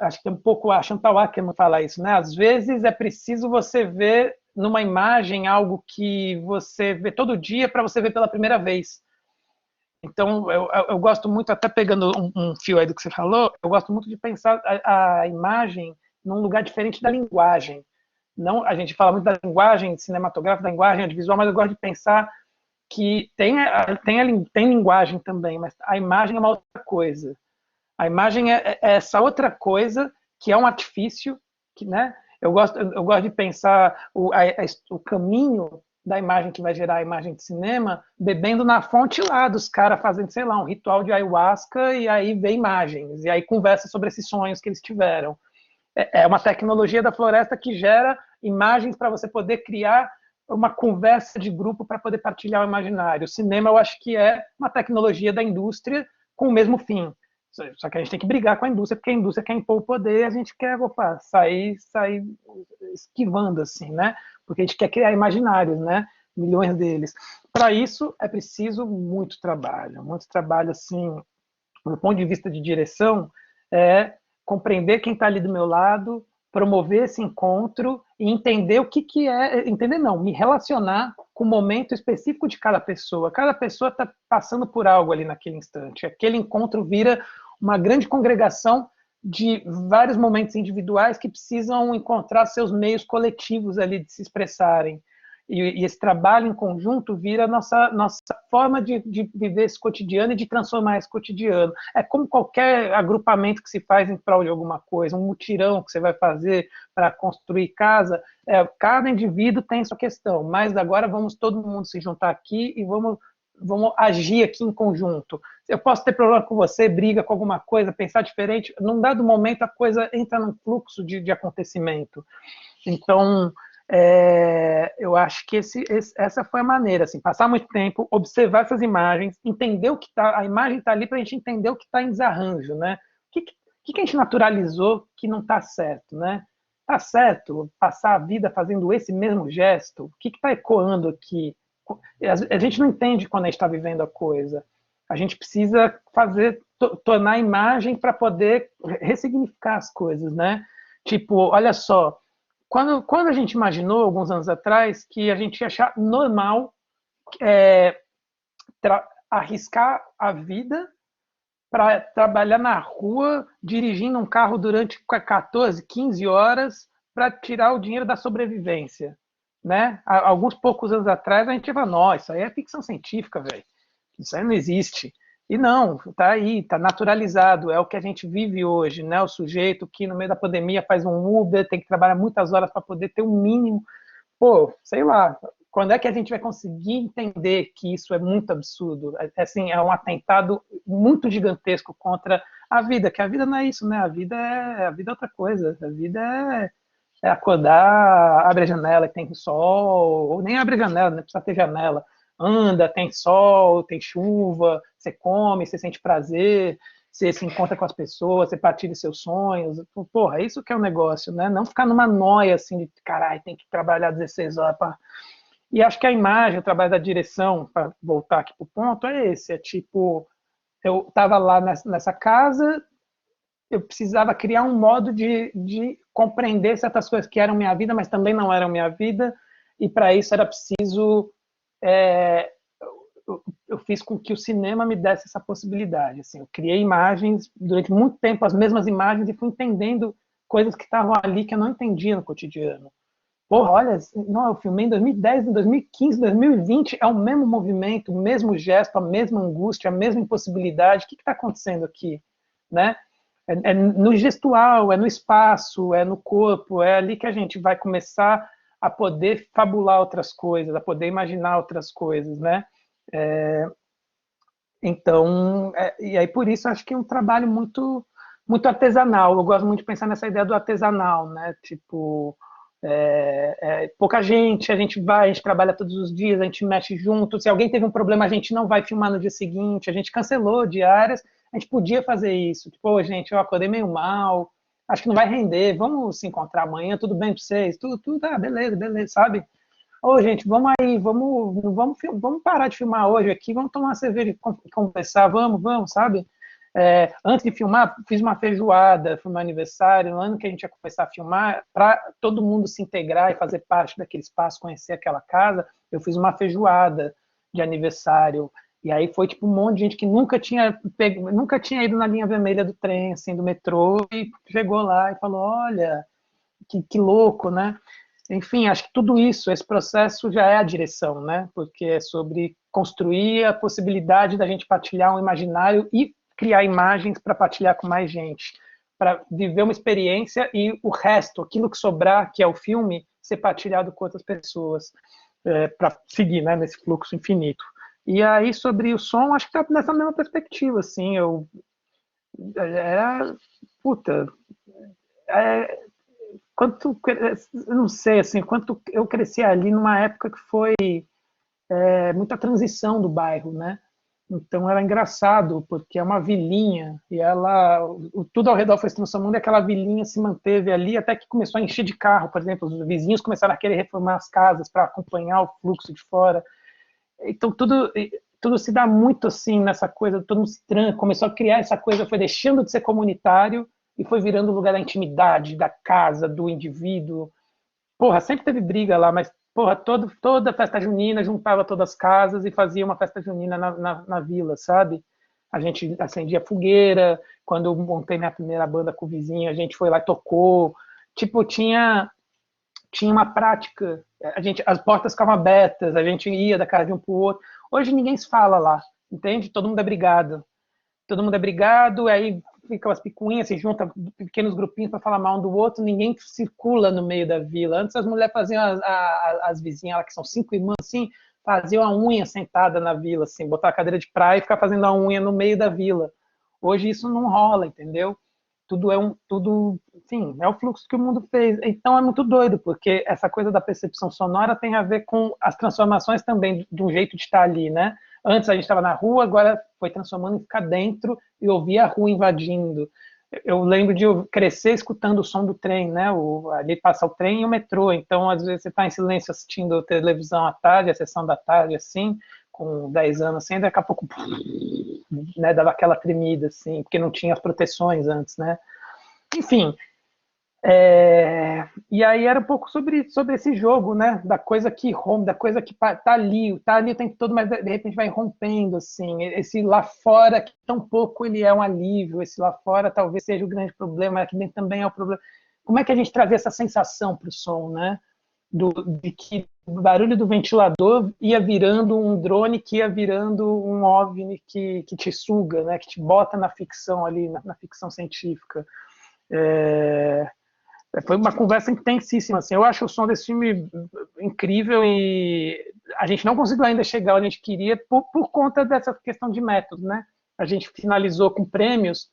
Acho que é um pouco a Chantal Akerman fala isso, né? Às vezes é preciso você ver numa imagem algo que você vê todo dia para você ver pela primeira vez. Então, eu gosto muito, até pegando um fio aí do que você falou, eu gosto muito de pensar a imagem num lugar diferente da linguagem. Não, a gente fala muito da linguagem cinematográfica, da linguagem audiovisual, mas eu gosto de pensar que tem linguagem também, mas a imagem é uma outra coisa. A imagem é essa outra coisa que é um artifício, que, né? Eu gosto de pensar o caminho da imagem que vai gerar a imagem de cinema, bebendo na fonte lá dos caras fazendo, sei lá, um ritual de ayahuasca, e aí vê imagens, e aí conversa sobre esses sonhos que eles tiveram. É uma tecnologia da floresta que gera imagens para você poder criar uma conversa de grupo para poder partilhar o imaginário. O cinema, eu acho que é uma tecnologia da indústria com o mesmo fim. Só que a gente tem que brigar com a indústria, porque a indústria quer impor o poder e a gente quer, sair esquivando, assim, né? Porque a gente quer criar imaginários, né? Milhões deles. Para isso, é preciso muito trabalho, assim, do ponto de vista de direção, compreender quem está ali do meu lado, promover esse encontro e entender o que é, entender não, me relacionar com o momento específico de cada pessoa. Cada pessoa está passando por algo ali naquele instante. Aquele encontro vira uma grande congregação de vários momentos individuais que precisam encontrar seus meios coletivos ali de se expressarem. E esse trabalho em conjunto vira nossa forma de viver esse cotidiano e de transformar esse cotidiano. É como qualquer agrupamento que se faz em prol de alguma coisa, um mutirão que você vai fazer para construir casa, cada indivíduo tem sua questão, mas agora vamos todo mundo se juntar aqui e vamos agir aqui em conjunto. Eu posso ter problema com você, briga com alguma coisa, pensar diferente, num dado momento a coisa entra num fluxo de acontecimento. Então, eu acho que essa foi a maneira, assim, passar muito tempo, observar essas imagens, entender o que está, a imagem está ali para a gente entender o que está em desarranjo, né? O que a gente naturalizou que não está certo, né? Está certo passar a vida fazendo esse mesmo gesto? O que está ecoando aqui? A gente não entende quando a gente está vivendo a coisa. A gente precisa tornar a imagem para poder ressignificar as coisas, né? Tipo, olha só, quando a gente imaginou, alguns anos atrás, que a gente ia achar normal arriscar a vida para trabalhar na rua, dirigindo um carro durante 14, 15 horas para tirar o dinheiro da sobrevivência, né? Alguns poucos anos atrás, a gente ia falar, nossa, isso aí é ficção científica, velho. Isso aí não existe. E não, tá aí, tá naturalizado, é o que a gente vive hoje, né? O sujeito que no meio da pandemia faz um Uber, tem que trabalhar muitas horas para poder ter um mínimo. Pô, sei lá, quando é que a gente vai conseguir entender que isso é muito absurdo? Assim, é um atentado muito gigantesco contra a vida, que a vida não é isso, né? A vida é outra coisa. A vida é acordar, abre a janela e tem sol, ou nem abre a janela, não precisa ter janela. Anda, tem sol, tem chuva, você come, você sente prazer, você se encontra com as pessoas, você partilha seus sonhos. Porra, isso que é o negócio, né? Não ficar numa noia assim de caralho, tem que trabalhar 16 horas para. E acho que a imagem, o trabalho da direção, para voltar aqui pro ponto, é esse. É tipo, eu estava lá nessa casa, eu precisava criar um modo de compreender certas coisas que eram minha vida, mas também não eram minha vida, e para isso era preciso... eu fiz com que o cinema me desse essa possibilidade. Assim, eu criei imagens, durante muito tempo, as mesmas imagens, e fui entendendo coisas que estavam ali que eu não entendia no cotidiano. Porra, olha, não, eu filmei em 2010, em 2015, 2020, é o mesmo movimento, o mesmo gesto, a mesma angústia, a mesma impossibilidade. O que está acontecendo aqui? Né? É no gestual, é no espaço, é no corpo, é ali que a gente vai começar a poder fabular outras coisas, a poder imaginar outras coisas, né? Então, e aí por isso acho que é um trabalho muito, muito artesanal. Eu gosto muito de pensar nessa ideia do artesanal, né? Tipo, pouca gente, a gente trabalha todos os dias, a gente mexe junto. Se alguém teve um problema, a gente não vai filmar no dia seguinte, a gente cancelou diárias, a gente podia fazer isso. Tipo, gente, eu acordei meio mal, acho que não vai render, vamos se encontrar amanhã, tudo bem para vocês? Tudo, beleza, sabe? Gente, vamos aí, vamos parar de filmar hoje aqui, vamos tomar uma cerveja e conversar, vamos, sabe? Antes de filmar, fiz uma feijoada, foi meu aniversário, no ano que a gente ia começar a filmar, para todo mundo se integrar e fazer parte daquele espaço, conhecer aquela casa, eu fiz uma feijoada de aniversário, e aí foi tipo um monte de gente que nunca tinha ido na linha vermelha do trem, assim, do metrô, e chegou lá e falou, olha, que louco, né? Enfim, acho que tudo isso, esse processo já é a direção, né? Porque é sobre construir a possibilidade da gente partilhar um imaginário e criar imagens para partilhar com mais gente, para viver uma experiência e o resto, aquilo que sobrar, que é o filme, ser partilhado com outras pessoas, para seguir, né, nesse fluxo infinito. E aí, sobre o som, acho que está nessa mesma perspectiva, assim, eu não sei, assim, quanto eu cresci ali numa época que foi muita transição do bairro, né? Então era engraçado, porque é uma vilinha, e tudo ao redor foi se transformando, e aquela vilinha se manteve ali, até que começou a encher de carro, por exemplo, os vizinhos começaram a querer reformar as casas para acompanhar o fluxo de fora. Então tudo se dá muito assim nessa coisa, todo mundo começou a criar essa coisa, foi deixando de ser comunitário, e foi virando o lugar da intimidade, da casa, do indivíduo. Porra, sempre teve briga lá, mas porra, toda festa junina juntava todas as casas e fazia uma festa junina na vila, sabe? A gente acendia fogueira, quando eu montei minha primeira banda com o vizinho, a gente foi lá e tocou. Tipo, tinha uma prática, as portas ficavam abertas, a gente ia da casa de um para o outro. Hoje ninguém se fala lá, entende? Todo mundo é brigado. Todo mundo é brigado, aí ficam as picuinhas, se juntam pequenos grupinhos para falar mal um do outro, ninguém circula no meio da vila. Antes as mulheres faziam, as vizinhas lá, que são 5 irmãs, assim, faziam a unha sentada na vila, assim, botar a cadeira de praia e ficar fazendo a unha no meio da vila. Hoje isso não rola, entendeu? Enfim, é o fluxo que o mundo fez. Então é muito doido, porque essa coisa da percepção sonora tem a ver com as transformações também de um jeito de estar ali, né? Antes a gente estava na rua, agora foi transformando em ficar dentro e ouvir a rua invadindo. Eu lembro de eu crescer escutando o som do trem, né? Ali passa o trem e o metrô, então às vezes você está em silêncio assistindo televisão à tarde, a sessão da tarde, assim, com 10 anos, assim, daqui a pouco, né, dava aquela tremida, assim, porque não tinha as proteções antes, né? Enfim, e aí era um pouco sobre esse jogo, né? Da coisa que rompe, da coisa que tá ali o tempo todo, mas de repente vai rompendo, assim. Esse lá fora, que tão pouco ele é um alívio, esse lá fora talvez seja o grande problema, aqui dentro também é o problema. Como é que a gente traz essa sensação para o som, né? De que o barulho do ventilador ia virando um drone, que ia virando um OVNI que te suga, né? Que te bota na ficção ali, na ficção científica. Foi uma conversa intensíssima, assim. Eu acho o som desse filme incrível e a gente não conseguiu ainda chegar onde a gente queria por conta dessa questão de método, né? A gente finalizou com prêmios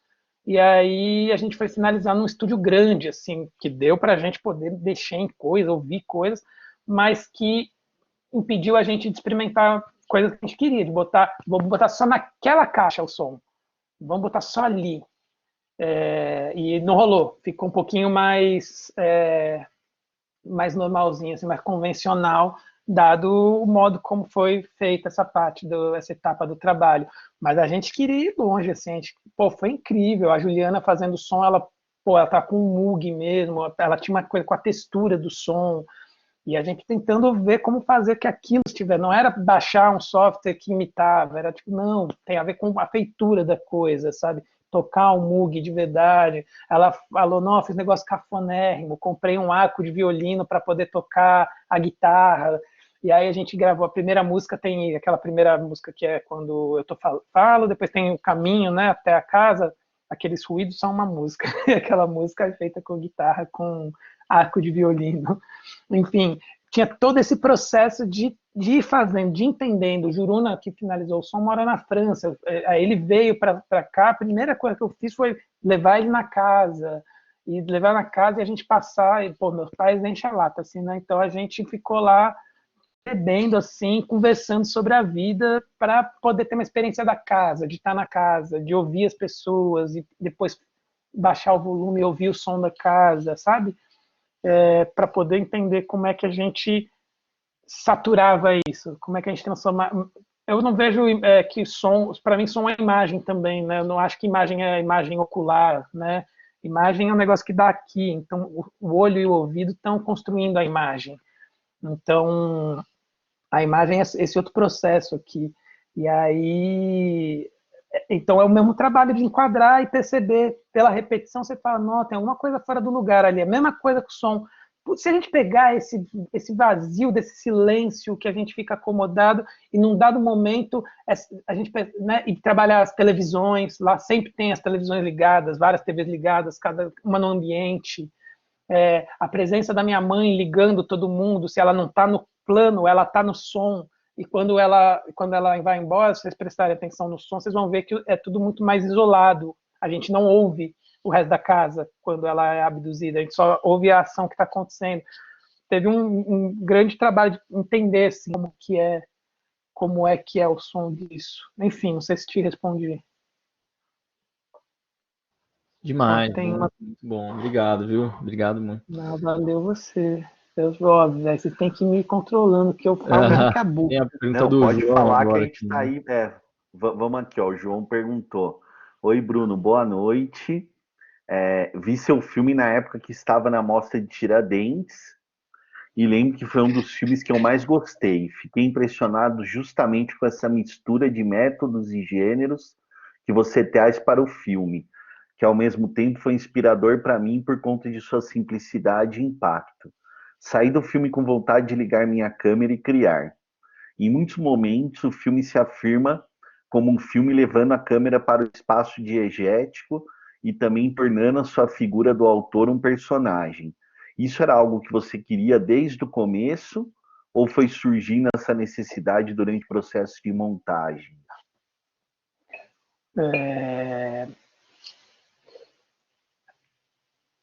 e aí a gente foi finalizar num estúdio grande, assim, que deu para a gente poder mexer em coisas, ouvir coisas, mas que impediu a gente de experimentar coisas que a gente queria, vamos botar só naquela caixa o som, vamos botar só ali. E não rolou, ficou um pouquinho mais normalzinho, assim, mais convencional, dado o modo como foi feita essa etapa do trabalho. Mas a gente queria ir longe, assim, foi incrível. A Juliana fazendo som, ela tá com um Moog mesmo, ela tinha uma coisa com a textura do som, e a gente tentando ver como fazer que aquilo estivesse. Não era baixar um software que imitava, era tipo, não, tem a ver com a feitura da coisa, sabe? Tocar um Moog de verdade. Ela falou, não, fiz negócio cafonérrimo, comprei um arco de violino para poder tocar a guitarra. E aí a gente gravou a primeira música, tem aquela primeira música que é quando eu falo, depois tem o caminho, né, até a casa, aqueles ruídos são uma música. Aquela música é feita com guitarra, com arco de violino. Enfim, tinha todo esse processo de ir fazendo, de entendendo. O Juruna, que finalizou o som, mora na França. Aí ele veio para cá, a primeira coisa que eu fiz foi levar ele na casa, e levar na casa e a gente passar, e, meus pais enchem a lata, assim, né? Então a gente ficou lá bebendo, assim, conversando sobre a vida para poder ter uma experiência da casa, de estar na casa, de ouvir as pessoas e depois baixar o volume e ouvir o som da casa, sabe? Para poder entender como é que a gente saturava isso, como é que a gente transformava. Eu não vejo que som, para mim, som é imagem também, né? Eu não acho que imagem é imagem ocular, né? Imagem é um negócio que dá aqui, então o olho e o ouvido estão construindo a imagem. Então, a imagem é esse outro processo aqui. E aí, então é o mesmo trabalho de enquadrar e perceber pela repetição, você fala, não, tem alguma coisa fora do lugar ali, a mesma coisa com o som. Se a gente pegar esse vazio, desse silêncio que a gente fica acomodado e num dado momento a gente, né, e trabalhar as televisões, lá sempre tem as televisões ligadas, várias TVs ligadas, cada uma no ambiente, a presença da minha mãe ligando todo mundo, se ela não está no plano, ela está no som, e quando ela vai embora, se vocês prestarem atenção no som, vocês vão ver que é tudo muito mais isolado, a gente não ouve o resto da casa quando ela é abduzida, a gente só ouve a ação que está acontecendo. Teve um grande trabalho de entender assim, como é que é o som disso. Enfim, não sei se te respondi. Demais, muito bom. Obrigado, viu? Obrigado muito. Não, valeu você. Óbvio, vocês têm que ir me controlando, que eu falo daqui a pouco. Tem a pergunta do pode João falar agora que a gente está aí. Vamos aqui, ó. O João perguntou. Oi, Bruno, boa noite. Vi seu filme na época que estava na Mostra de Tiradentes e lembro que foi um dos filmes que eu mais gostei. Fiquei impressionado justamente com essa mistura de métodos e gêneros que você traz para o filme, que ao mesmo tempo foi inspirador para mim por conta de sua simplicidade e impacto. Saí do filme com vontade de ligar minha câmera e criar. Em muitos momentos, o filme se afirma como um filme levando a câmera para o espaço diegético e também tornando a sua figura do autor um personagem. Isso era algo que você queria desde o começo ou foi surgindo essa necessidade durante o processo de montagem?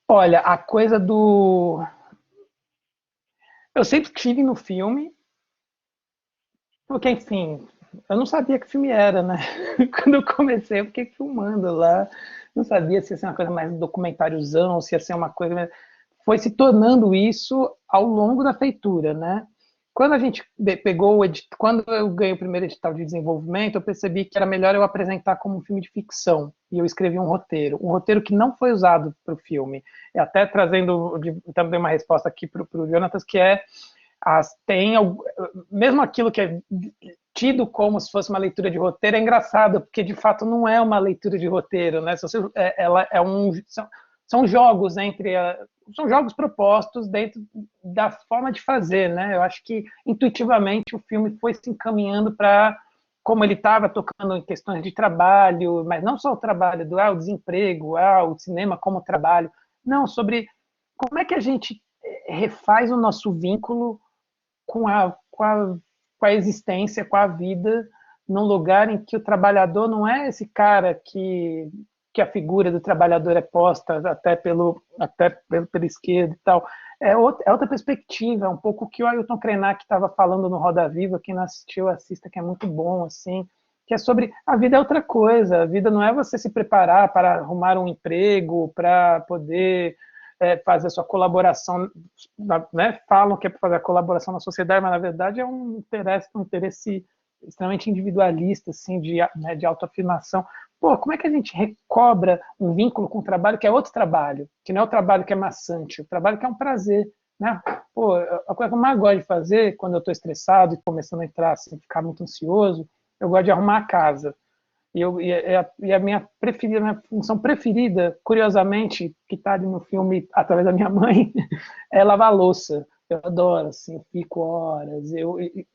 Olha, a coisa do... Eu sempre tive no filme, porque, enfim, eu não sabia que filme era, né? Quando eu comecei, eu fiquei filmando lá, não sabia se ia ser uma coisa mais documentáriozão, se ia ser uma coisa... Foi se tornando isso ao longo da feitura, né? Quando a gente pegou quando eu ganhei o primeiro edital de desenvolvimento, eu percebi que era melhor eu apresentar como um filme de ficção, e eu escrevi um roteiro que não foi usado para o filme. E até trazendo também uma resposta aqui para o Jonatas, que é mesmo aquilo que é tido como se fosse uma leitura de roteiro, é engraçado, porque de fato não é uma leitura de roteiro, né? São jogos são jogos propostos dentro da forma de fazer, né? Eu acho que intuitivamente o filme foi se encaminhando para, como ele estava tocando em questões de trabalho, mas não só o trabalho o desemprego, o cinema como trabalho, não, sobre como é que a gente refaz o nosso vínculo com a existência, com a vida, num lugar em que o trabalhador não é esse cara que a figura do trabalhador é posta até pela esquerda e tal. É outra perspectiva, é um pouco o que o Ailton Krenak estava falando no Roda Viva, quem não assistiu, assista, que é muito bom, assim, que é sobre a vida é outra coisa, a vida não é você se preparar para arrumar um emprego, para poder fazer a sua colaboração, né? Falam que é para fazer a colaboração na sociedade, mas na verdade é um interesse extremamente individualista, assim, de autoafirmação. Pô, como é que a gente recobra um vínculo com o trabalho que é outro trabalho, que não é o trabalho que é maçante, o trabalho que é um prazer, né? Pô, a coisa que eu mais gosto de fazer quando eu estou estressado e começando a entrar, assim, ficar muito ansioso, eu gosto de arrumar a casa. E a minha preferida, minha função preferida, curiosamente, que está ali no filme através da minha mãe, é lavar louça. Eu adoro, assim, eu fico horas.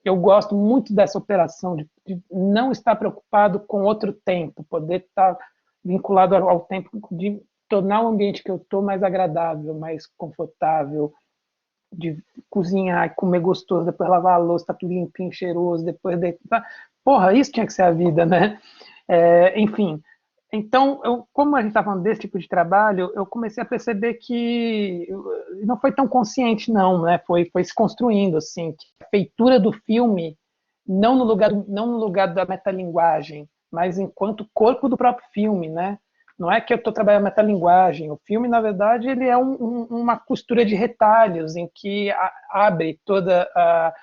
Eu gosto muito dessa operação de não estar preocupado com outro tempo, poder estar vinculado ao tempo, de tornar o ambiente que eu estou mais agradável, mais confortável, de cozinhar e comer gostoso, depois lavar a louça, tá tudo limpinho, cheiroso, depois deitar. Porra, isso tinha que ser a vida, né? Enfim, então, como a gente está falando desse tipo de trabalho, eu comecei a perceber que não foi tão consciente, não, né? Foi se construindo, assim, que a feitura do filme, não no lugar da metalinguagem, mas enquanto corpo do próprio filme, né? Não é que eu estou trabalhando metalinguagem, o filme, na verdade, ele é uma costura de retalhos, em que abre toda a...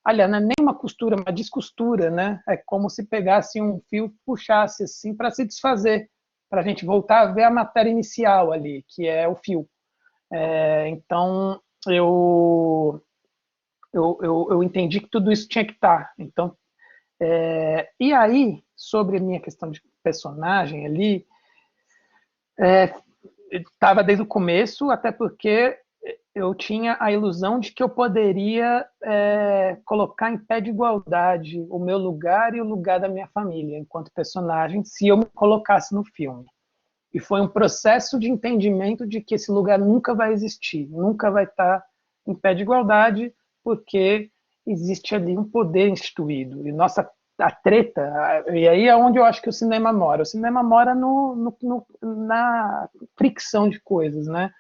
Aliás, não é nem uma costura, uma descostura, né? É como se pegasse um fio e puxasse assim para se desfazer, para a gente voltar a ver a matéria inicial ali, que é o fio. Então, eu entendi que tudo isso tinha que estar. Então, e aí, sobre a minha questão de personagem ali, estava desde o começo, até porque eu tinha a ilusão de que eu poderia colocar em pé de igualdade o meu lugar e o lugar da minha família, enquanto personagem, se eu me colocasse no filme. E foi um processo de entendimento de que esse lugar nunca vai existir, nunca vai estar em pé de igualdade, porque existe ali um poder instituído. E a treta, e aí é onde eu acho que o cinema mora. O cinema mora na fricção de coisas, né?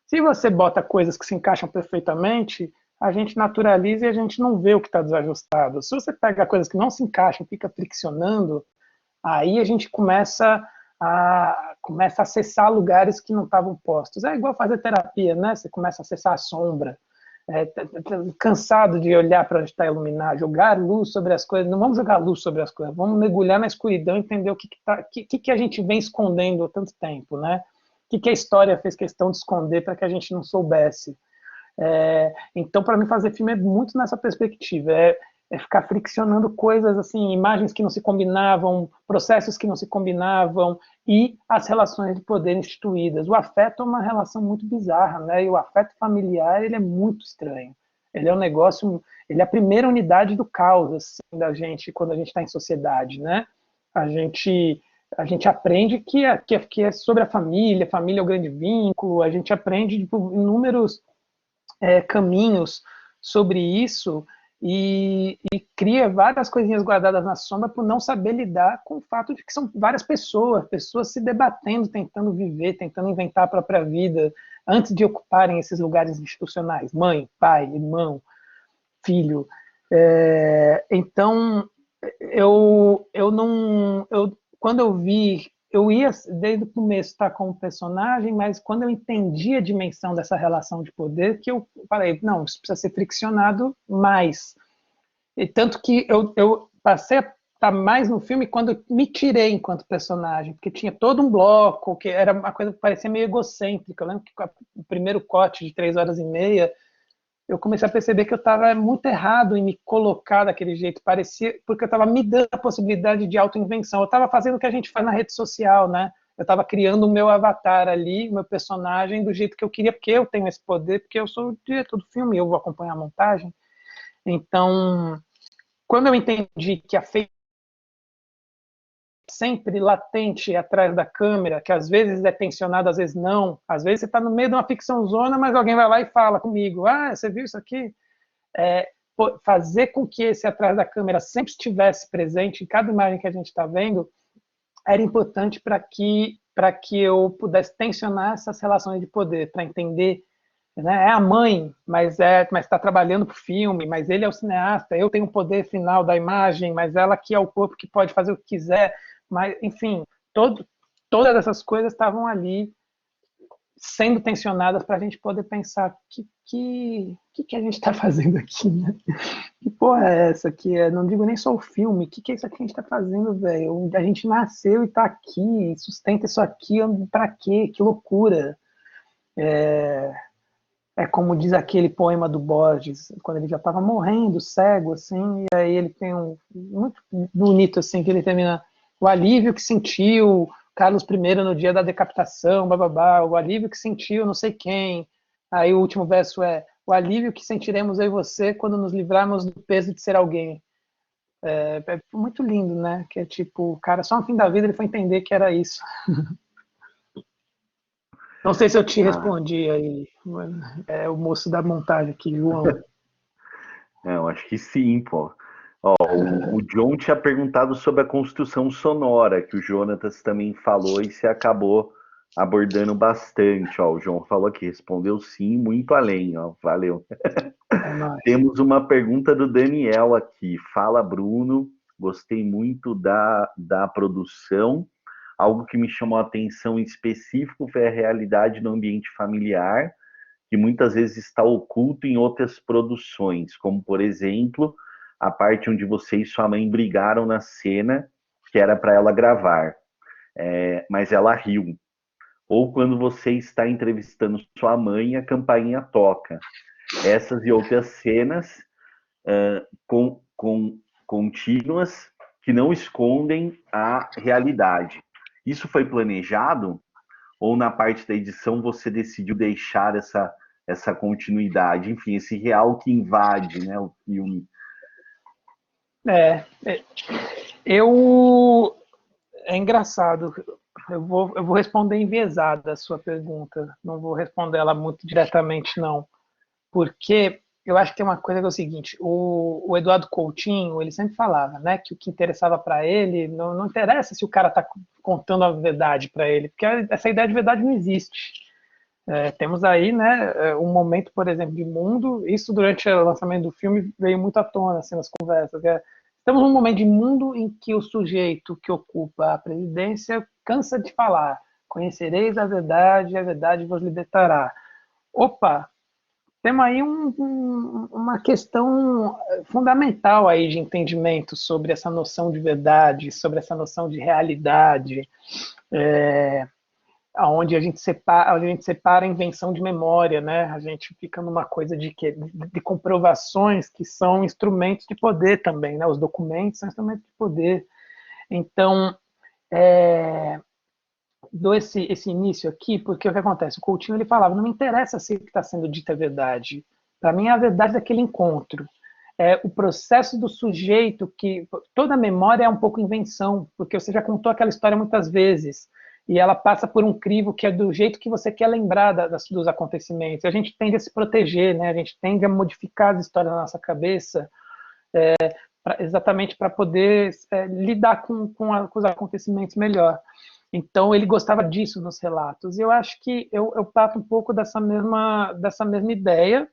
Se você bota coisas que se encaixam perfeitamente, a gente naturaliza e a gente não vê o que está desajustado. Se você pega coisas que não se encaixam, fica friccionando, aí a gente começa a acessar lugares que não estavam postos. É igual fazer terapia, né? Você começa a acessar a sombra. Cansado de olhar para onde está iluminado, jogar luz sobre as coisas. Não vamos jogar luz sobre as coisas, vamos mergulhar na escuridão e entender o que a gente vem escondendo há tanto tempo, né? que a história fez questão de esconder para que a gente não soubesse. Então, para mim, fazer filme é muito nessa perspectiva, ficar friccionando coisas, assim, imagens que não se combinavam, processos que não se combinavam, e as relações de poder instituídas. O afeto é uma relação muito bizarra, né? E o afeto familiar, ele é muito estranho. Ele é um negócio, ele é a primeira unidade do caos, assim, da gente, quando a gente está em sociedade, né? A gente aprende que é sobre a família é o grande vínculo, a gente aprende tipo, inúmeros caminhos sobre isso, e cria várias coisinhas guardadas na sombra por não saber lidar com o fato de que são várias pessoas se debatendo, tentando viver, tentando inventar a própria vida, antes de ocuparem esses lugares institucionais, mãe, pai, irmão, filho. Então, quando eu vi, eu ia desde o começo estar com o personagem, mas quando eu entendi a dimensão dessa relação de poder, que eu falei, não, isso precisa ser friccionado mais. E tanto que eu passei a estar mais no filme quando eu me tirei enquanto personagem, porque tinha todo um bloco, que era uma coisa que parecia meio egocêntrica. Eu lembro que o primeiro corte de 3 horas e meia, eu comecei a perceber que eu estava muito errado em me colocar daquele jeito, parecia, porque eu estava me dando a possibilidade de autoinvenção. Eu estava fazendo o que a gente faz na rede social, né? Eu estava criando o meu avatar ali, o meu personagem, do jeito que eu queria, porque eu tenho esse poder, porque eu sou o diretor do filme, eu vou acompanhar a montagem. Então, quando eu entendi que a feita sempre latente atrás da câmera, que às vezes é tensionado, às vezes não, às vezes você está no meio de uma ficção zona, mas alguém vai lá e fala comigo, você viu isso aqui? Fazer com que esse atrás da câmera sempre estivesse presente em cada imagem que a gente está vendo, era importante para que eu pudesse tensionar essas relações de poder, para entender, né, é a mãe, mas está trabalhando para o filme, mas ele é o cineasta, eu tenho o poder final da imagem, mas ela que é o corpo que pode fazer o que quiser, mas, enfim, todas essas coisas estavam ali sendo tensionadas para a gente poder pensar o que a gente está fazendo aqui, né? Que porra é essa aqui? Não digo nem só o filme, o que é isso aqui que a gente está fazendo, velho? A gente nasceu e está aqui, sustenta isso aqui, para quê? Que loucura! É como diz aquele poema do Borges, quando ele já estava morrendo, cego, assim, e aí ele tem um muito bonito, assim, que ele termina: o alívio que sentiu Carlos I no dia da decapitação, bababá, o alívio que sentiu não sei quem. Aí o último verso é: o alívio que sentiremos eu e você quando nos livrarmos do peso de ser alguém. É muito lindo, né? Que é tipo, o cara só no fim da vida ele foi entender que era isso. Não sei se eu te respondi aí, o moço da montagem aqui, João. Eu acho que sim, pô. O John tinha perguntado sobre a construção sonora, que o Jonatas também falou e se acabou abordando bastante. O João falou aqui, respondeu sim, muito além, valeu. Temos uma pergunta do Daniel aqui. Fala, Bruno, gostei muito da produção. Algo que me chamou a atenção em específico foi a realidade no ambiente familiar, que muitas vezes está oculto em outras produções, como, por exemplo, a parte onde você e sua mãe brigaram na cena, que era para ela gravar, mas ela riu. Ou quando você está entrevistando sua mãe e a campainha toca. Essas e outras cenas contínuas que não escondem a realidade. Isso foi planejado? Ou na parte da edição você decidiu deixar essa continuidade? Enfim, esse real que invade, né, o filme. É engraçado. Eu vou responder enviesada a sua pergunta. Não vou responder ela muito diretamente, não. Porque eu acho que tem uma coisa que é o seguinte: o Eduardo Coutinho, ele sempre falava, né, que o que interessava para ele não interessa se o cara está contando a verdade para ele, porque essa ideia de verdade não existe. Temos aí, né, um momento, por exemplo, de mundo. Isso durante o lançamento do filme veio muito à tona, assim, nas conversas. Estamos num momento de mundo em que o sujeito que ocupa a presidência cansa de falar: conhecereis a verdade vos libertará. Opa, temos aí uma questão fundamental aí de entendimento sobre essa noção de verdade, sobre essa noção de realidade. onde a gente separa a invenção de memória, né? A gente fica numa coisa de comprovações que são instrumentos de poder também, né? Os documentos são instrumentos de poder. Então, dou esse início aqui, porque o que acontece? O Coutinho ele falava, não me interessa se o que está sendo dito é verdade. Para mim, é a verdade daquele encontro. É o processo do sujeito que... Toda memória é um pouco invenção, porque você já contou aquela história muitas vezes, e ela passa por um crivo que é do jeito que você quer lembrar dos acontecimentos. A gente tende a se proteger, né? A gente tende a modificar as histórias na nossa cabeça, exatamente para poder lidar com os acontecimentos melhor. Então, ele gostava disso nos relatos. Eu acho que eu parto um pouco dessa mesma ideia,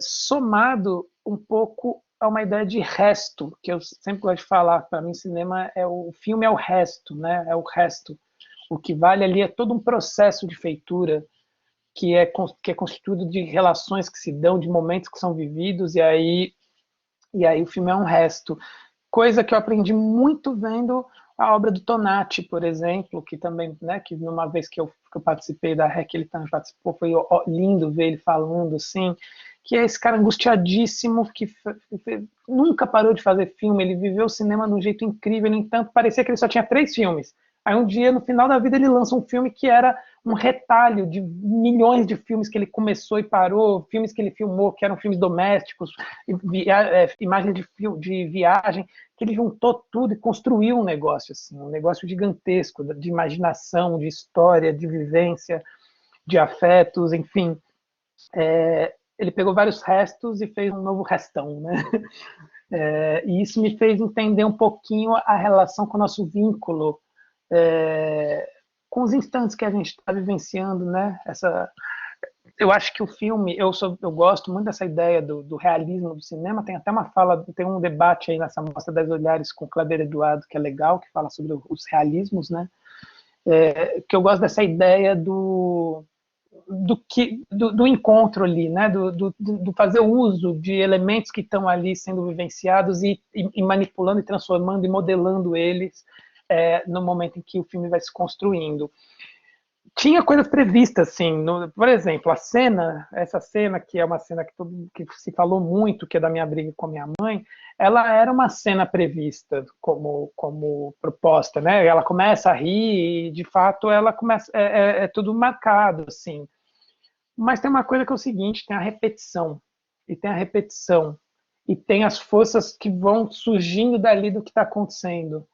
somado um pouco a uma ideia de resto, que eu sempre gosto de falar. Para mim, cinema o filme é o resto, né? É o resto. O que vale ali é todo um processo de feitura que é constituído de relações que se dão, de momentos que são vividos, e aí o filme é um resto. Coisa que eu aprendi muito vendo a obra do Tonati, por exemplo, que também, né, que numa vez que eu participei da REC, ele também participou, foi lindo ver ele falando assim, que é esse cara angustiadíssimo que nunca parou de fazer filme, ele viveu o cinema de um jeito incrível, no entanto, parecia que ele só tinha 3 filmes. Aí um dia, no final da vida, ele lança um filme que era um retalho de milhões de filmes que ele começou e parou, filmes que ele filmou, que eram filmes domésticos, imagens de viagem, que ele juntou tudo e construiu um negócio, assim, um negócio gigantesco, de imaginação, de história, de vivência, de afetos, enfim. Ele pegou vários restos e fez um novo restão, né? E isso me fez entender um pouquinho a relação com o nosso vínculo, com os instantes que a gente está vivenciando, né? Eu acho que o filme, eu gosto muito dessa ideia do realismo do cinema. Tem até uma fala, tem um debate aí nessa Mostra 10 Olhares com o Kleber Eduardo, que é legal, que fala sobre os realismos, né? Que eu gosto dessa ideia do encontro ali, né? Do fazer uso de elementos que estão ali sendo vivenciados e manipulando e transformando e modelando eles no momento em que o filme vai se construindo. Tinha coisas previstas, assim, por exemplo, essa cena, que é uma cena que se falou muito, que é da minha briga com a minha mãe, ela era uma cena prevista como proposta, né? Ela começa a rir e, de fato, ela começa, tudo marcado, assim. Mas tem uma coisa que é o seguinte, tem a repetição, e tem as forças que vão surgindo dali do que está acontecendo.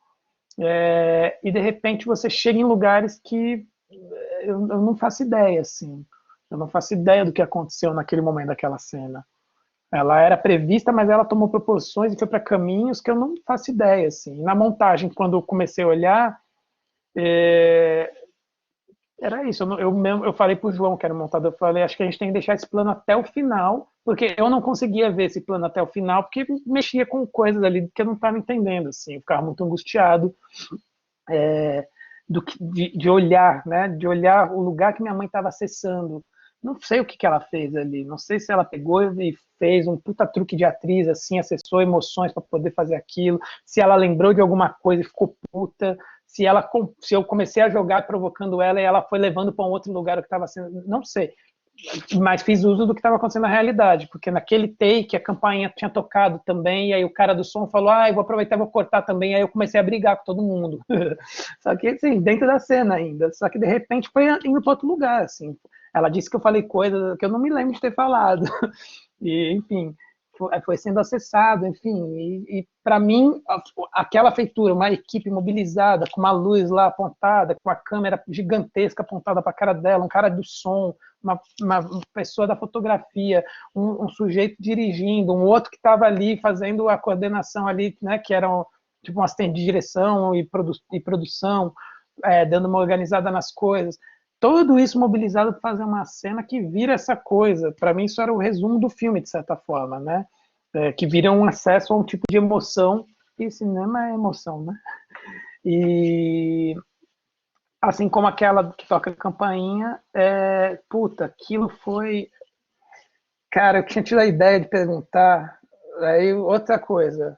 E, de repente, você chega em lugares que eu não faço ideia, assim. Eu não faço ideia do que aconteceu naquele momento daquela cena. Ela era prevista, mas ela tomou proporções e foi para caminhos que eu não faço ideia, assim. E na montagem, quando eu comecei a olhar, era isso. Eu falei para o João, que era o montador, eu falei, acho que a gente tem que deixar esse plano até o final, porque eu não conseguia ver esse plano até o final, porque mexia com coisas ali que eu não estava entendendo, assim. Eu ficava muito angustiado. De olhar, né? De olhar o lugar que minha mãe estava acessando. Não sei o que ela fez ali, não sei se ela pegou e fez um puta truque de atriz, assim, acessou emoções para poder fazer aquilo, se ela lembrou de alguma coisa e ficou puta, se eu comecei a jogar provocando ela e ela foi levando para um outro lugar o que estava sendo, não sei. Mas fiz uso do que estava acontecendo na realidade, porque naquele take a campainha tinha tocado também, e aí o cara do som falou, eu vou aproveitar e vou cortar também, aí eu comecei a brigar com todo mundo. Só que, assim, dentro da cena ainda, só que de repente foi indo para outro lugar, assim. Ela disse que eu falei coisas que eu não me lembro de ter falado. E, enfim, foi sendo acessado, enfim, e para mim, aquela feitura, uma equipe mobilizada, com uma luz lá apontada, com a câmera gigantesca apontada para a cara dela, um cara do som, uma pessoa da fotografia, um sujeito dirigindo, um outro que estava ali fazendo a coordenação ali, né, que era tipo um assistente de direção e produção, dando uma organizada nas coisas. Tudo isso mobilizado para fazer uma cena que vira essa coisa. Para mim, isso era o resumo do filme, de certa forma, né? Que vira um acesso a um tipo de emoção, e cinema é emoção, né? E assim como aquela que toca a campainha, aquilo foi... Cara, eu tinha tido a ideia de perguntar aí outra coisa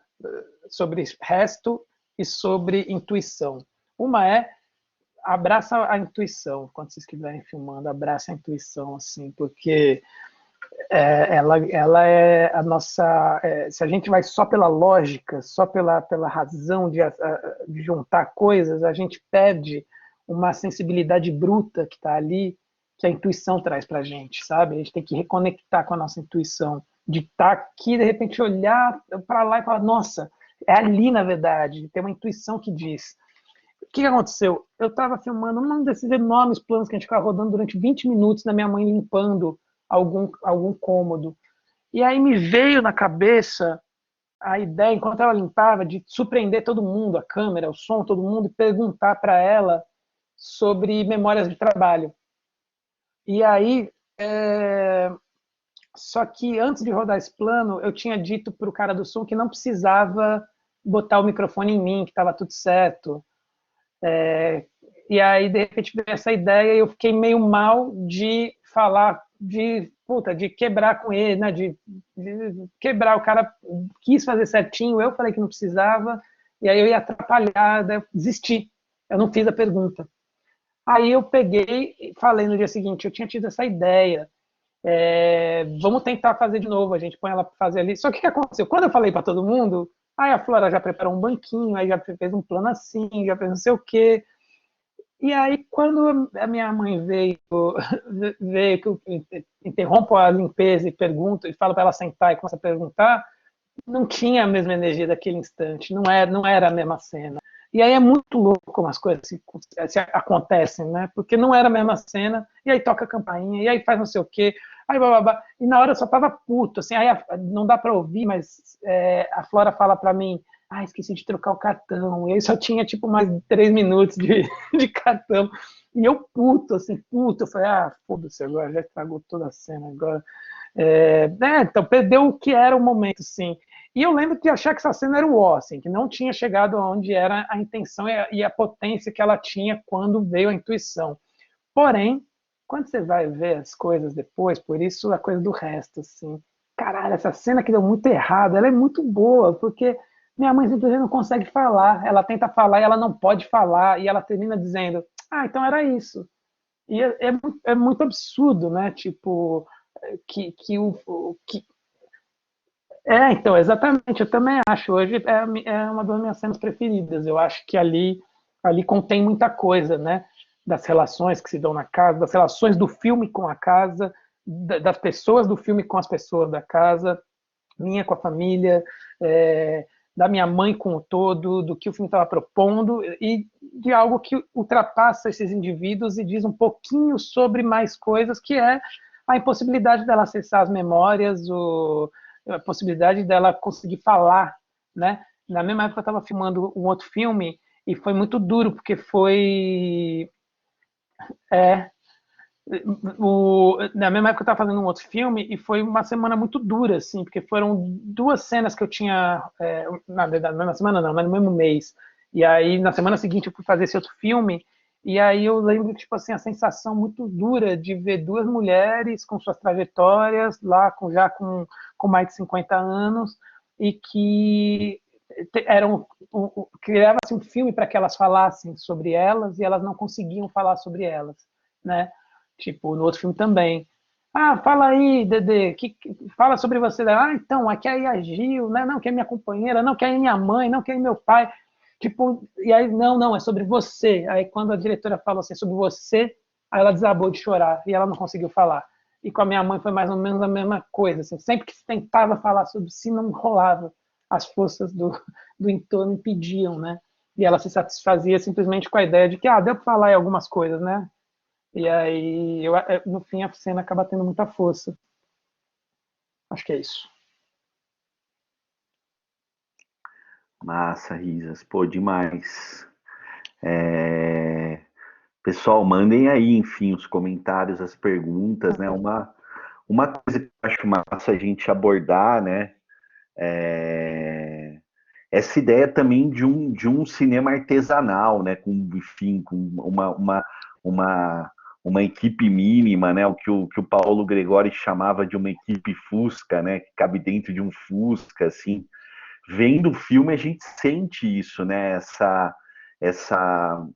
sobre resto e sobre intuição. Uma abraça a intuição, quando vocês estiverem filmando, abraça a intuição, assim, porque ela é a nossa... se a gente vai só pela lógica, só pela razão de juntar coisas, a gente perde uma sensibilidade bruta que está ali, que a intuição traz para a gente, sabe? A gente tem que reconectar com a nossa intuição, de estar aqui, de repente, olhar para lá e falar, nossa, é ali, na verdade, tem uma intuição que diz. O que aconteceu? Eu estava filmando um desses enormes planos que a gente ficava rodando durante 20 minutos na minha mãe limpando algum cômodo. E aí me veio na cabeça a ideia, enquanto ela limpava, de surpreender todo mundo, a câmera, o som, todo mundo, e perguntar para ela sobre memórias de trabalho. E aí, só que antes de rodar esse plano, eu tinha dito para o cara do som que não precisava botar o microfone em mim, que estava tudo certo. E aí, de repente, veio essa ideia e eu fiquei meio mal de falar, de quebrar com ele, né? De quebrar. O cara quis fazer certinho, eu falei que não precisava, e aí eu ia atrapalhar, daí eu desisti. Eu não fiz a pergunta. Aí eu peguei e falei no dia seguinte, eu tinha tido essa ideia, vamos tentar fazer de novo, a gente põe ela para fazer ali. Só que o que aconteceu? Quando eu falei para todo mundo, aí a Flora já preparou um banquinho, aí já fez um plano assim, já fez não sei o quê. E aí, quando a minha mãe veio que eu interrompo a limpeza e pergunto, e falo para ela sentar e começa a perguntar, não tinha a mesma energia daquele instante, não era a mesma cena. E aí é muito louco como as coisas se acontecem, né? Porque não era a mesma cena, e aí toca a campainha, e aí faz não sei o quê, aí bababá. E na hora eu só tava puto, assim, aí não dá para ouvir, mas a Flora fala para mim, esqueci de trocar o cartão, e aí só tinha tipo mais 3 minutos de cartão. E eu puto, assim, eu falei, foda-se agora, já estragou toda a cena agora. Então perdeu o que era o momento, sim. E eu lembro de achar que essa cena era o ó, assim, que não tinha chegado aonde era a intenção e a potência que ela tinha quando veio a intuição. Porém, quando você vai ver as coisas depois, por isso a coisa do resto, assim, caralho, essa cena que deu muito errado, ela é muito boa, porque minha mãe simplesmente não consegue falar, ela tenta falar e ela não pode falar, e ela termina dizendo, então era isso. E é muito absurdo, né, tipo, que então, exatamente, eu também acho. Hoje é uma das minhas cenas preferidas. Eu acho que ali contém muita coisa, né? Das relações que se dão na casa, das relações do filme com a casa, das pessoas do filme com as pessoas da casa, minha com a família, da minha mãe com o todo, do que o filme estava propondo, e de algo que ultrapassa esses indivíduos e diz um pouquinho sobre mais coisas, que é a impossibilidade dela acessar as memórias, a possibilidade dela conseguir falar, né? Na mesma época eu estava filmando um outro filme e foi muito duro, porque foi... na mesma época eu estava fazendo um outro filme e foi uma semana muito dura, assim, porque foram 2 cenas que eu tinha... na mesma semana não, mas no mesmo mês. E aí, na semana seguinte, eu fui fazer esse outro filme e aí eu lembro, tipo assim, a sensação muito dura de ver 2 mulheres com suas trajetórias, lá já com mais de 50 anos, e que criava-se um filme para que elas falassem sobre elas, e elas não conseguiam falar sobre elas, né? Tipo, no outro filme também. Fala aí, Dedê, fala sobre você. Então, aqui é a Gil, né? Não, que é minha companheira, não, que é minha mãe, não, que é meu pai. Tipo, e aí, não, é sobre você. Aí, quando a diretora falou assim, sobre você, aí ela desabou de chorar e ela não conseguiu falar. E com a minha mãe foi mais ou menos a mesma coisa. Assim, sempre que se tentava falar sobre si, não rolava. As forças do entorno impediam, né? E ela se satisfazia simplesmente com a ideia de que, deu para falar em algumas coisas, né? E aí, no fim, a cena acaba tendo muita força. Acho que é isso. Massa, Risas. Pô, demais. Pessoal, mandem aí, enfim, os comentários, as perguntas, né? Uma coisa que eu acho massa a gente abordar, né? Essa ideia também de um cinema artesanal, né? Enfim, com uma equipe mínima, né? O que o Paulo Gregori chamava de uma equipe Fusca, né? Que cabe dentro de um Fusca, assim. Vendo o filme, a gente sente isso, né?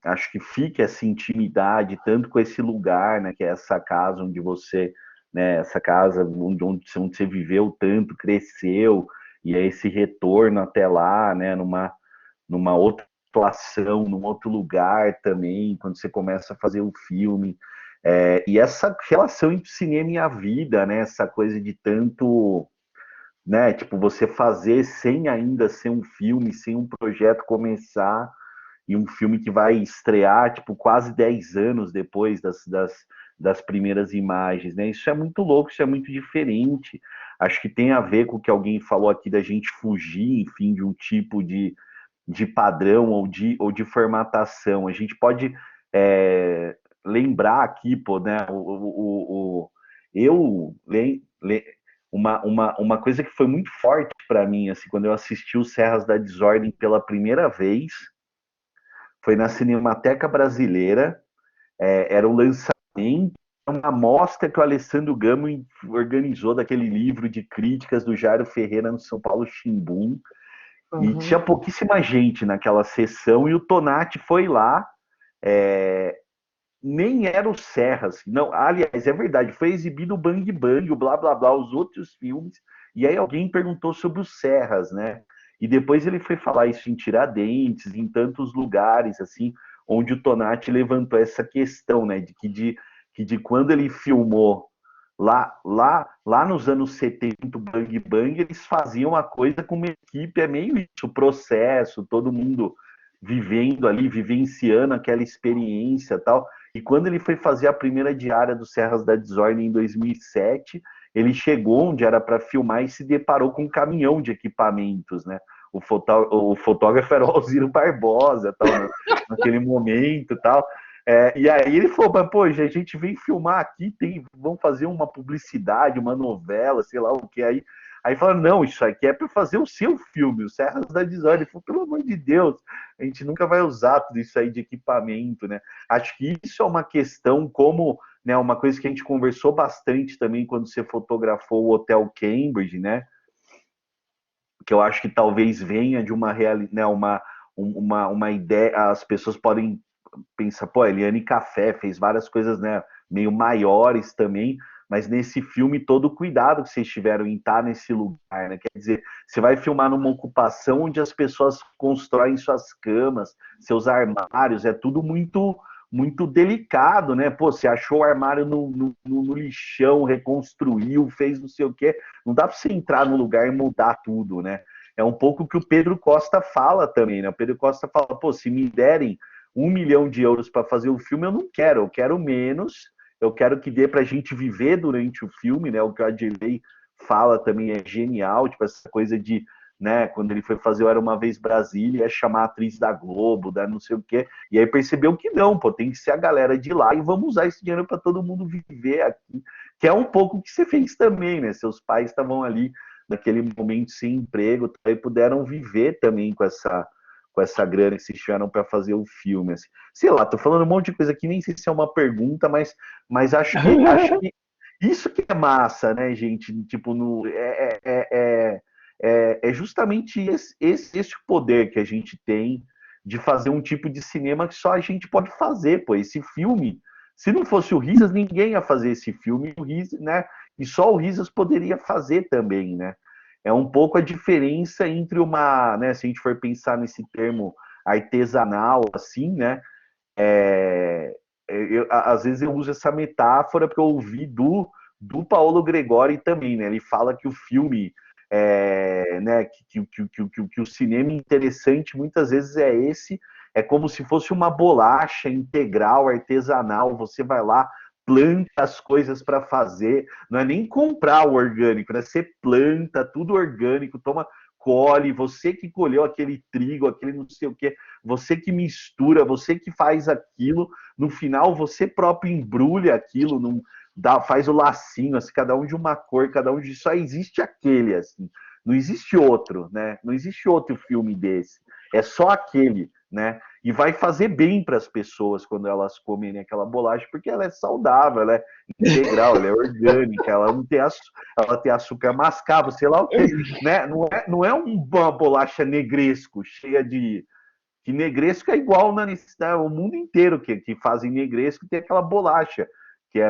acho que fica essa intimidade tanto com esse lugar, né, que é essa casa onde você, né, essa casa onde você viveu tanto, cresceu, e é esse retorno até lá, né, numa outra situação, num outro lugar também, quando você começa a fazer o filme. E essa relação entre o cinema e a vida, né, essa coisa de tanto, né, tipo, você fazer sem ainda ser um filme, sem um projeto começar, e um filme que vai estrear, tipo, quase 10 anos depois das primeiras imagens, né? Isso é muito louco, isso é muito diferente. Acho que tem a ver com o que alguém falou aqui da gente fugir, enfim, de um tipo de padrão ou de formatação. A gente pode lembrar aqui, pô, né? Eu uma coisa que foi muito forte para mim, assim, quando eu assisti o Serras da Desordem pela primeira vez, foi na Cinemateca Brasileira, era um lançamento, uma mostra que o Alessandro Gamo organizou daquele livro de críticas do Jairo Ferreira no São Paulo Chimbum, e tinha pouquíssima gente naquela sessão, e o Tonati foi lá, nem era o Serras, não, aliás, é verdade, foi exibido o Bang Bang, o Blá Blá Blá, os outros filmes, e aí alguém perguntou sobre o Serras, né? E depois ele foi falar isso em Tiradentes, em tantos lugares, assim, onde o Tonati levantou essa questão, né, que de quando ele filmou lá nos anos 70, o Bang Bang, eles faziam a coisa com uma equipe, é meio isso, o processo, todo mundo vivendo ali, vivenciando aquela experiência tal. E quando ele foi fazer a primeira diária do Serras da Desordem em 2007, ele chegou onde era para filmar e se deparou com um caminhão de equipamentos, né? O fotógrafo era o Alziro Barbosa, tal, naquele momento tal. E aí ele falou, pô, a gente vem filmar aqui, vamos fazer uma publicidade, uma novela, sei lá o que. Aí falaram, não, isso aqui é para fazer o seu filme, o Serras da Desordem. Ele falou, pelo amor de Deus, a gente nunca vai usar tudo isso aí de equipamento, né? Acho que isso é uma questão como, né, uma coisa que a gente conversou bastante também quando você fotografou o Hotel Cambridge, né? Que eu acho que talvez venha de uma realidade, né, uma ideia, as pessoas podem pensar, pô, Eliane Café fez várias coisas, né, meio maiores também, mas nesse filme todo o cuidado que vocês tiveram em estar nesse lugar, né? Quer dizer, você vai filmar numa ocupação onde as pessoas constroem suas camas, seus armários, é tudo muito delicado, né? Pô, você achou o armário no lixão, reconstruiu, fez não sei o quê. Não dá para você entrar no lugar e mudar tudo, né? É um pouco o que o Pedro Costa fala também, né? O Pedro Costa fala, pô, se me derem 1 milhão de euros para fazer o filme, eu quero menos, eu quero que dê para a gente viver durante o filme, né? O que o Adilei fala também é genial, tipo, essa coisa de, né, quando ele foi fazer o Era Uma Vez Brasília, é chamar a atriz da Globo, da não sei o quê, e aí percebeu que não, pô, tem que ser a galera de lá e vamos usar esse dinheiro para todo mundo viver aqui, que é um pouco o que você fez também, né? Seus pais estavam ali naquele momento sem emprego e puderam viver também com essa grana que vocês tiveram para fazer o filme. Assim. Sei lá, tô falando um monte de coisa aqui, nem sei se é uma pergunta, mas acho que isso que é massa, né, gente? Tipo, é justamente esse poder que a gente tem de fazer um tipo de cinema que só a gente pode fazer, pô. Esse filme, se não fosse o Risas, ninguém ia fazer esse filme, o Risas, né? E só o Risas poderia fazer também, né? É um pouco a diferença entre uma, né, se a gente for pensar nesse termo artesanal, assim, né, às vezes eu uso essa metáfora porque eu ouvi do Paolo Gregori também, né, ele fala que o filme, né, que o cinema interessante muitas vezes é como se fosse uma bolacha integral, artesanal, você vai lá, planta as coisas para fazer, não é nem comprar o orgânico, né? Você planta tudo orgânico, colhe, você que colheu aquele trigo, aquele não sei o que, você que mistura, você que faz aquilo, no final você próprio embrulha aquilo, faz o lacinho, assim, cada um de uma cor, cada um de só existe aquele, assim, não existe outro, né? Não existe outro filme desse, é só aquele, né? E vai fazer bem para as pessoas quando elas comem aquela bolacha, porque ela é saudável, ela é integral, ela é orgânica, ela não tem ela tem açúcar mascavo, sei lá o quê, né? Não é uma bolacha negresco, cheia de Que Negresco é igual o mundo inteiro que fazem Negresco, tem aquela bolacha, que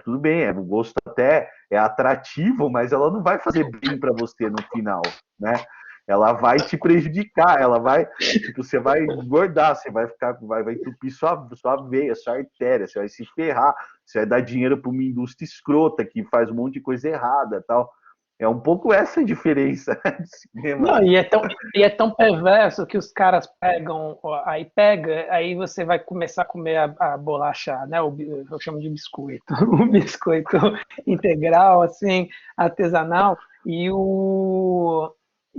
tudo bem, o gosto até é atrativo, mas ela não vai fazer bem para você no final, né? Ela vai te prejudicar, ela vai, tipo, você vai engordar, você vai vai entupir sua veia, sua artéria, você vai se ferrar, você vai dar dinheiro para uma indústria escrota que faz um monte de coisa errada, tal. É um pouco essa a diferença de cinema. Não, e é tão perverso que os caras pegam, aí você vai começar a comer a bolacha, né? Eu chamo de biscoito, o biscoito integral, assim, artesanal, e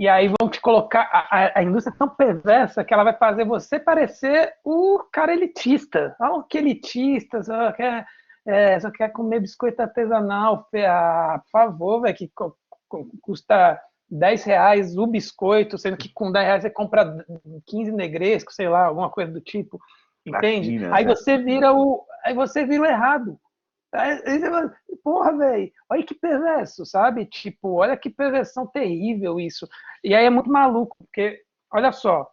aí vão te colocar. A indústria é tão perversa que ela vai fazer você parecer o cara elitista. Ah, que elitista, só quer comer biscoito artesanal. Por favor, velho, que custa R$10 o biscoito, sendo que com R$10 você compra 15 negrescos, sei lá, alguma coisa do tipo, entende? Aqui, né? Aí você vira o errado. Aí você fala, porra, velho, olha que perverso, sabe? Tipo, olha que perversão terrível isso. E aí é muito maluco, porque, olha só,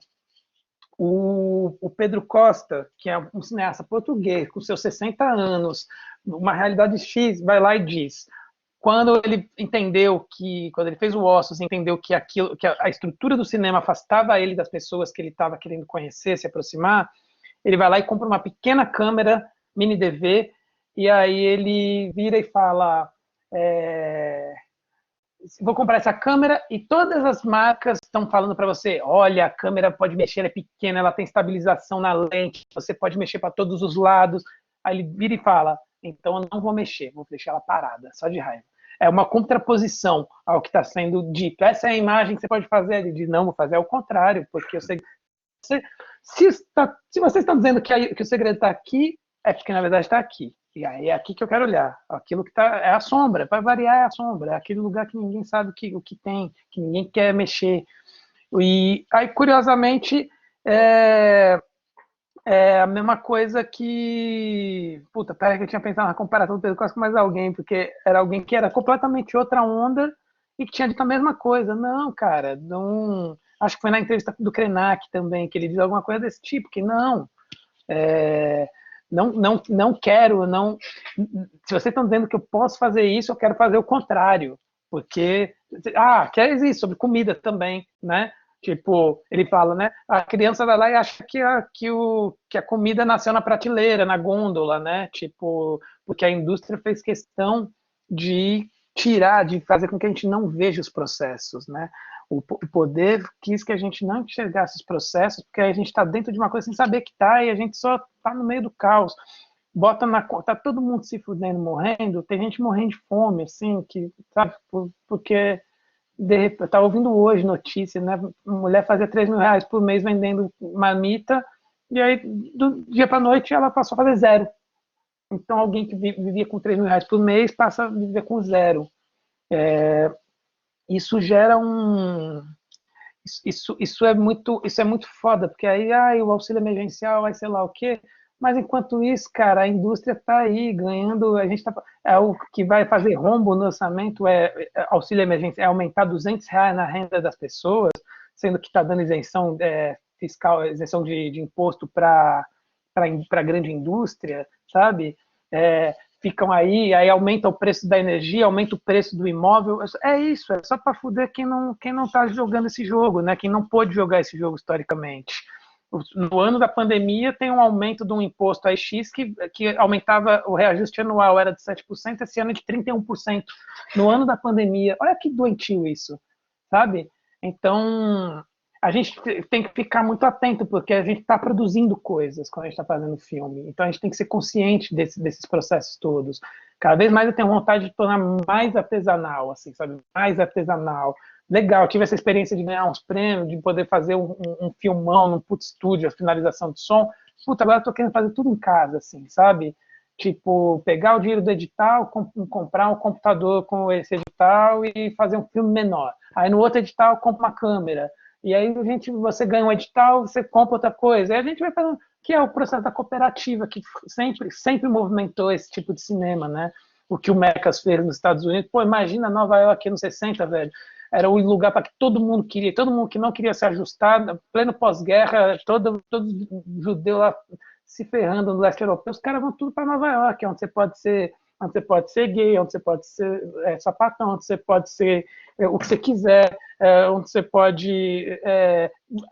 o Pedro Costa, que é um cineasta português, com seus 60 anos, uma realidade X, vai lá e diz: quando ele entendeu quando ele fez o Ossos, entendeu que a estrutura do cinema afastava ele das pessoas que ele estava querendo conhecer, se aproximar, ele vai lá e compra uma pequena câmera mini DV, e aí ele vira e fala: vou comprar essa câmera, e todas as marcas estão falando para você: olha, a câmera pode mexer, ela é pequena, ela tem estabilização na lente, você pode mexer para todos os lados. Aí ele vira e fala: então eu não vou mexer, vou deixar ela parada, só de raiva. É uma contraposição ao que está sendo dito. Essa é a imagem que você pode fazer. Ele diz: não, vou fazer ao contrário, porque eu sei. Se vocês estão dizendo que o segredo está aqui, é porque na verdade está aqui. E aí é aqui que eu quero olhar. Aquilo que está é a sombra, para variar é a sombra, é aquele lugar que ninguém sabe o que tem, que ninguém quer mexer. E aí, curiosamente, é a mesma coisa que. Puta, peraí que eu tinha pensado na comparação do Pedro Costa com mais alguém, porque era alguém que era completamente outra onda e que tinha dito a mesma coisa. Não, cara, não. Acho que foi na entrevista do Krenak também, que ele diz alguma coisa desse tipo, que não. Não quero, não. Se vocês estão dizendo que eu posso fazer isso, eu quero fazer o contrário. Porque. Quer isso, sobre comida também, né? Tipo, ele fala, né? A criança vai lá e acha que a comida nasceu na prateleira, na gôndola, né? Tipo, porque a indústria fez questão de tirar, de fazer com que a gente não veja os processos, né? O poder quis que a gente não enxergasse os processos, porque a gente está dentro de uma coisa sem saber que está, e a gente só está no meio do caos. Tá todo mundo se fudendo, morrendo, tem gente morrendo de fome, assim, que, sabe, porque eu estava ouvindo hoje notícia, né? Mulher fazia R$3.000 por mês vendendo marmita, e aí, do dia para a noite, ela passou a fazer zero. Então, alguém que vivia com R$3.000 por mês passa a viver com zero. Isso gera Isso é muito foda, porque aí o auxílio emergencial vai sei lá o quê, mas enquanto isso, cara, a indústria está aí ganhando, o que vai fazer rombo no orçamento auxílio emergencial, é aumentar R$200 na renda das pessoas, sendo que está dando isenção fiscal, isenção de imposto para grande indústria, sabe? Ficam aí aumenta o preço da energia, aumenta o preço do imóvel. É isso, é só para fuder quem não está jogando esse jogo, né? Quem não pôde jogar esse jogo historicamente. No ano da pandemia tem um aumento de um imposto a X que aumentava, o reajuste anual era de 7%, esse ano é de 31%. No ano da pandemia, olha que doentio isso, sabe? Então, a gente tem que ficar muito atento, porque a gente está produzindo coisas quando a gente está fazendo filme. Então, a gente tem que ser consciente desses processos todos. Cada vez mais eu tenho vontade de tornar mais artesanal, assim, sabe? Mais artesanal. Legal, tive essa experiência de ganhar uns prêmios, de poder fazer um filmão num puto estúdio, a finalização de som. Puta, agora eu tô querendo fazer tudo em casa, assim, sabe? Tipo, pegar o dinheiro do edital, comprar um computador com esse edital e fazer um filme menor. Aí no outro edital, compra uma câmera. E aí você ganha um edital, você compra outra coisa. Aí a gente vai fazendo, que é o processo da cooperativa, que sempre movimentou esse tipo de cinema, né? O que o Mecas fez nos Estados Unidos. Pô, imagina Nova York nos 60, velho. era o lugar para que todo mundo queria, todo mundo que não queria se ajustar, pleno pós-guerra, todo judeu lá se ferrando no leste europeu, os caras vão tudo para Nova York, onde você pode ser gay, onde você pode ser sapatão, onde você pode ser o que você quiser, onde você pode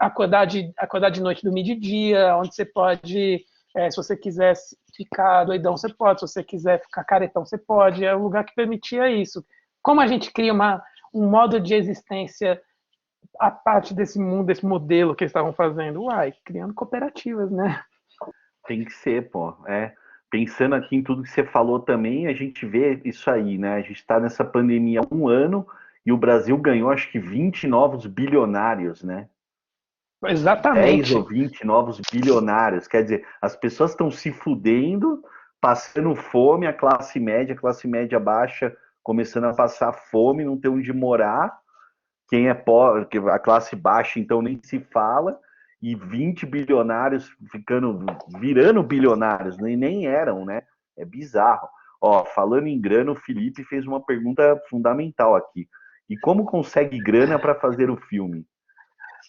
acordar de noite e dormir de dia, onde você pode, se você quiser ficar doidão, você pode, se você quiser ficar caretão, você pode, é um lugar que permitia isso. Como a gente cria um modo de existência a parte desse mundo, desse modelo que eles estavam fazendo? Uai, criando cooperativas, né? Tem que ser, pô. Pensando aqui em tudo que você falou também, a gente vê isso aí, né? A gente está nessa pandemia há um ano e o Brasil ganhou, acho que 20 novos bilionários, né? Exatamente. 10 ou 20 novos bilionários. Quer dizer, as pessoas estão se fudendo, passando fome, a classe média baixa começando a passar fome, não tem onde morar. Quem é pobre, a classe baixa, então nem se fala. E 20 bilionários virando bilionários, nem eram, né? É bizarro. Ó, falando em grana, o Felipe fez uma pergunta fundamental aqui. E como consegue grana para fazer o filme?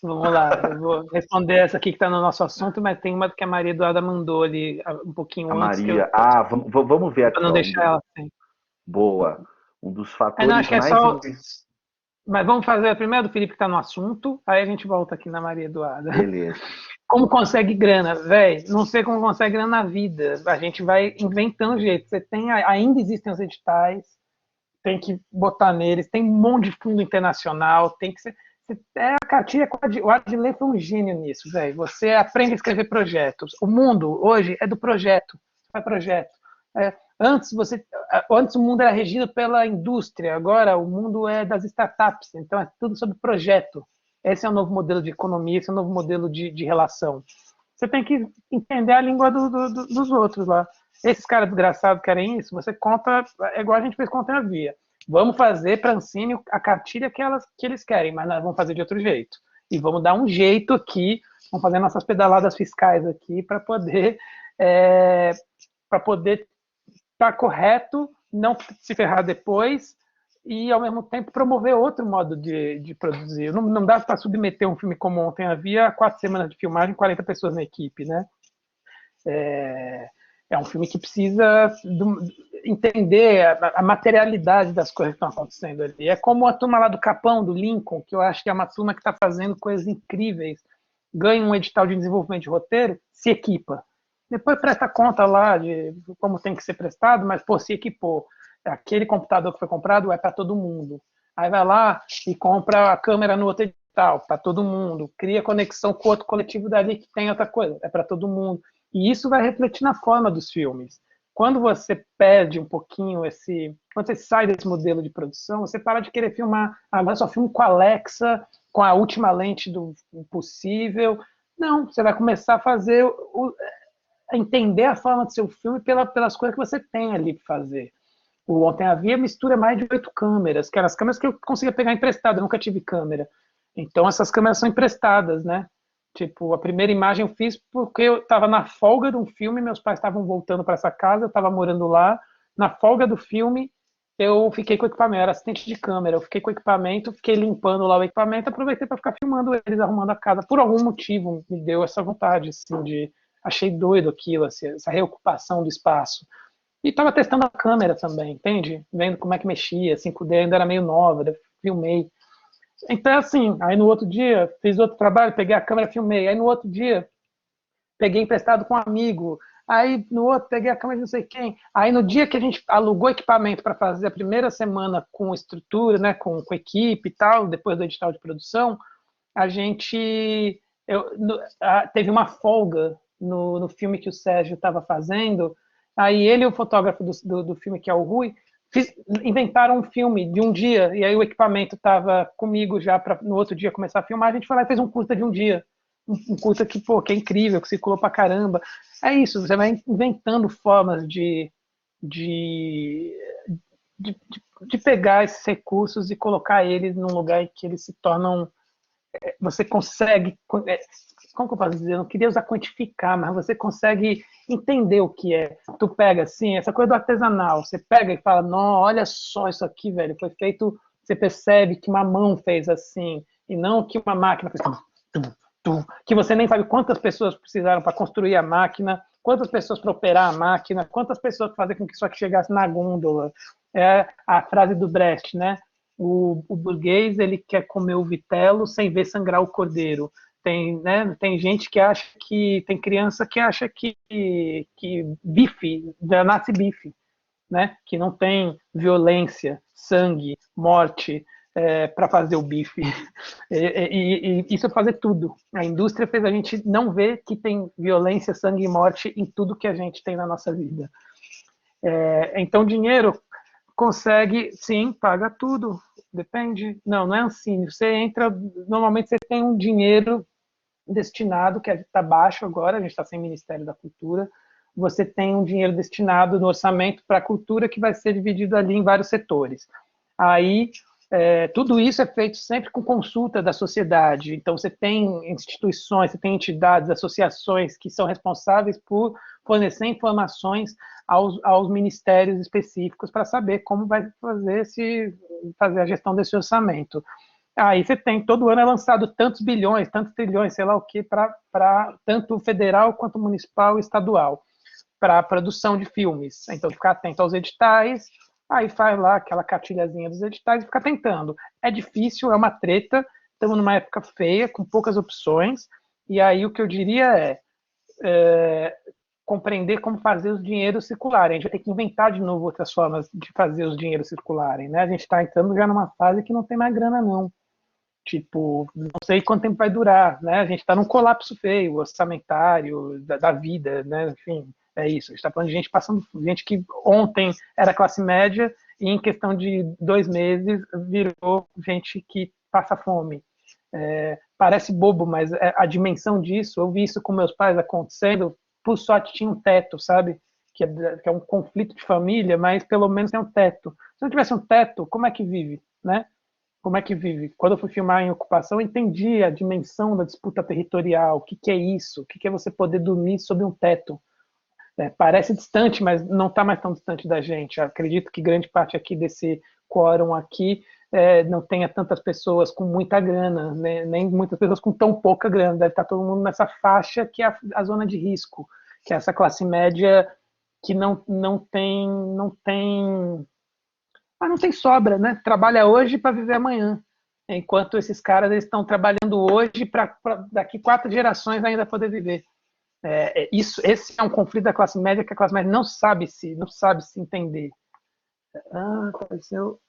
Vamos lá, eu vou responder essa aqui que está no nosso assunto, mas tem uma que a Maria Eduarda mandou ali um pouquinho A antes. Maria. Vamos ver aqui. Para não deixar ela assim. Boa. Um dos Não, fatores acho que é mais. só. Mas vamos fazer a primeira do Felipe que está no assunto, aí a gente volta aqui na Maria Eduarda. Beleza. Como consegue grana? Véi, não sei como consegue grana na vida. A gente vai inventando jeito. Ainda existem os editais, tem que botar neles, tem um monte de fundo internacional, tem que ser. A cartilha, o Adilei foi um gênio nisso, velho. Você aprende a escrever projetos. O mundo hoje é do projeto. É projeto. Antes o mundo era regido pela indústria, agora o mundo é das startups. Então é tudo sobre projeto. Esse é o novo modelo de economia, esse é o novo modelo de relação. Você tem que entender a língua dos outros lá. Esses caras desgraçados querem isso, você conta, é igual a gente fez com a Via. Vamos fazer para a Ancine a cartilha que eles querem, mas nós vamos fazer de outro jeito. E vamos dar um jeito aqui, vamos fazer nossas pedaladas fiscais aqui para poder estar correto, não se ferrar depois e, ao mesmo tempo, promover outro modo de produzir. Não dá para submeter um filme como Ontem Havia a 4 semanas de filmagem, 40 pessoas na equipe, né? É um filme que precisa entender a materialidade das coisas que estão acontecendo ali. É como a turma lá do Capão, do Lincoln, que eu acho que é uma turma que está fazendo coisas incríveis, ganha um edital de desenvolvimento de roteiro, se equipa. Depois presta conta lá de como tem que ser prestado, mas, pô, se equipou. Aquele computador que foi comprado é para todo mundo. Aí vai lá e compra a câmera no outro edital, para todo mundo. Cria conexão com outro coletivo dali que tem outra coisa, é para todo mundo. E isso vai refletir na forma dos filmes. Quando você perde um pouquinho quando você sai desse modelo de produção, você para de querer filmar, agora só filmo com a Alexa, com a última lente do possível. Não, você vai começar a fazer, a entender a forma do seu filme pelas coisas que você tem ali para fazer. O Ontem Havia mistura mais de 8 câmeras, que eram as câmeras que eu conseguia pegar emprestada, eu nunca tive câmera. Então essas câmeras são emprestadas, né? Tipo, a primeira imagem eu fiz porque eu estava na folga de um filme, meus pais estavam voltando para essa casa, eu estava morando lá. Na folga do filme, eu fiquei com o equipamento, eu era assistente de câmera, eu fiquei com o equipamento, fiquei limpando lá o equipamento, aproveitei para ficar filmando eles, arrumando a casa. Por algum motivo, me deu essa vontade, assim, achei doido aquilo, assim, essa reocupação do espaço. E estava testando a câmera também, entende? Vendo como é que mexia, 5D ainda era meio nova, filmei. Então, assim, aí no outro dia, fiz outro trabalho, peguei a câmera, filmei. Aí no outro dia, peguei emprestado com um amigo. Aí no outro, peguei a câmera de não sei quem. Aí no dia que a gente alugou equipamento para fazer a primeira semana com estrutura, né, com equipe e tal, depois do edital de produção, a gente teve uma folga no filme que o Sérgio estava fazendo. Aí ele e o fotógrafo do filme, que é o Rui, inventaram um filme de um dia, e aí o equipamento estava comigo já para no outro dia começar a filmar. A gente foi lá e fez um curta de um dia. Um curta que, pô, que é incrível, que circulou pra caramba. É isso, você vai inventando formas de pegar esses recursos e colocar eles num lugar em que eles se tornam. Você consegue. Como que eu posso dizer? Eu não queria usar quantificar, mas você consegue entender o que é. Tu pega, assim, essa coisa do artesanal, você pega e fala, não, olha só isso aqui, velho, foi feito você percebe que uma mão fez assim, e não que uma máquina fez que você nem sabe quantas pessoas precisaram para construir a máquina, quantas pessoas para operar a máquina, quantas pessoas para fazer com que isso aqui chegasse na gôndola. É a frase do Brecht, né? O burguês, ele quer comer o vitelo sem ver sangrar o cordeiro. Tem gente que acha que... Tem criança que acha que bife, já nasce bife, né? Que não tem violência, sangue, morte para fazer o bife. E isso é fazer tudo. A indústria fez a gente não ver que tem violência, sangue e morte em tudo que a gente tem na nossa vida. Então, dinheiro consegue, sim, paga tudo. Depende. Não é assim. Você entra, normalmente você tem um dinheiro destinado, que está baixo agora, a gente está sem Ministério da Cultura, você tem um dinheiro destinado no orçamento para a cultura que vai ser dividido ali em vários setores. Aí, tudo isso é feito sempre com consulta da sociedade. Então, você tem instituições, você tem entidades, associações que são responsáveis por fornecer informações aos ministérios específicos para saber como vai fazer a gestão desse orçamento. Aí você tem, todo ano é lançado tantos bilhões, tantos trilhões, sei lá o que, para tanto federal quanto municipal e estadual, para a produção de filmes. Então, ficar atento aos editais, aí faz lá aquela cartilhazinha dos editais e fica tentando. É difícil, é uma treta, estamos numa época feia, com poucas opções, e aí o que eu diria compreender como fazer os dinheiros circularem. A gente vai ter que inventar de novo outras formas de fazer os dinheiros circularem, né? A gente está entrando já numa fase que não tem mais grana, não. Tipo, não sei quanto tempo vai durar, né? A gente está num colapso feio, orçamentário, da vida, né? Enfim, é isso. A gente está falando de gente passando, gente que ontem era classe média e em questão de 2 meses virou gente que passa fome. Parece bobo, mas a dimensão disso, eu vi isso com meus pais acontecendo, por sorte tinha um teto, sabe? Que é um conflito de família, mas pelo menos tem um teto. Se não tivesse um teto, como é que vive, né? Como é que vive? Quando eu fui filmar em ocupação, eu entendi a dimensão da disputa territorial, o que é isso, o que é você poder dormir sob um teto. Parece distante, mas não está mais tão distante da gente. Eu acredito que grande parte aqui desse quórum aqui não tenha tantas pessoas com muita grana, né? Nem muitas pessoas com tão pouca grana. Deve estar todo mundo nessa faixa que é a zona de risco, que é essa classe média que não tem sobra, né? Trabalha hoje para viver amanhã. Enquanto esses caras estão trabalhando hoje para daqui 4 gerações ainda poder viver. Esse é um conflito da classe média que a classe média não sabe se entender. Apareceu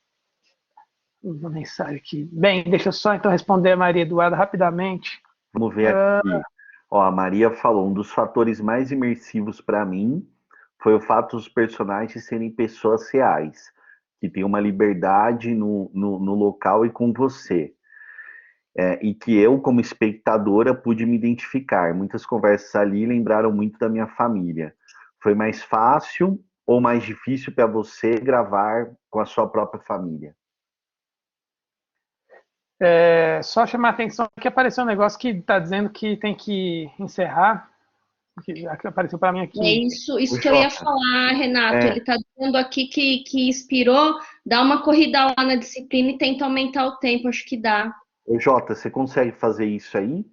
uma mensagem aqui. Bem, deixa eu só então responder a Maria Eduarda rapidamente. Vamos ver aqui. Ó, a Maria falou, um dos fatores mais imersivos para mim foi o fato dos personagens serem pessoas reais, que têm uma liberdade no local e com você. E que eu, como espectadora, pude me identificar. Muitas conversas ali lembraram muito da minha família. Foi mais fácil ou mais difícil para você gravar com a sua própria família? Só chamar a atenção que apareceu um negócio que está dizendo que tem que encerrar, que apareceu para mim aqui. É isso que eu ia falar, Renato. Ele está dizendo aqui que inspirou, dá uma corrida lá na disciplina e tenta aumentar o tempo, acho que dá. Ô, Jota, você consegue fazer isso aí?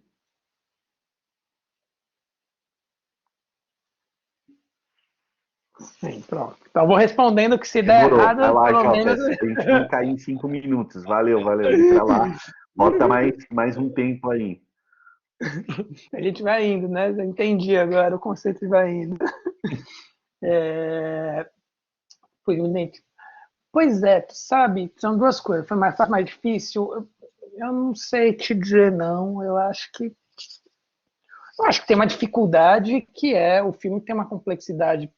Sim, pronto. Então vou respondendo que se der errado, vai lá, pelo Jota, menos... a gente não cair em 5 minutos. Valeu. Entra lá, bota mais um tempo aí. A gente vai indo, né? Eu entendi agora o conceito de vai indo. Pois é, tu sabe, são duas coisas. Foi mais fácil, mais difícil? Eu não sei te dizer, não. Eu acho que tem uma dificuldade que o filme tem uma complexidade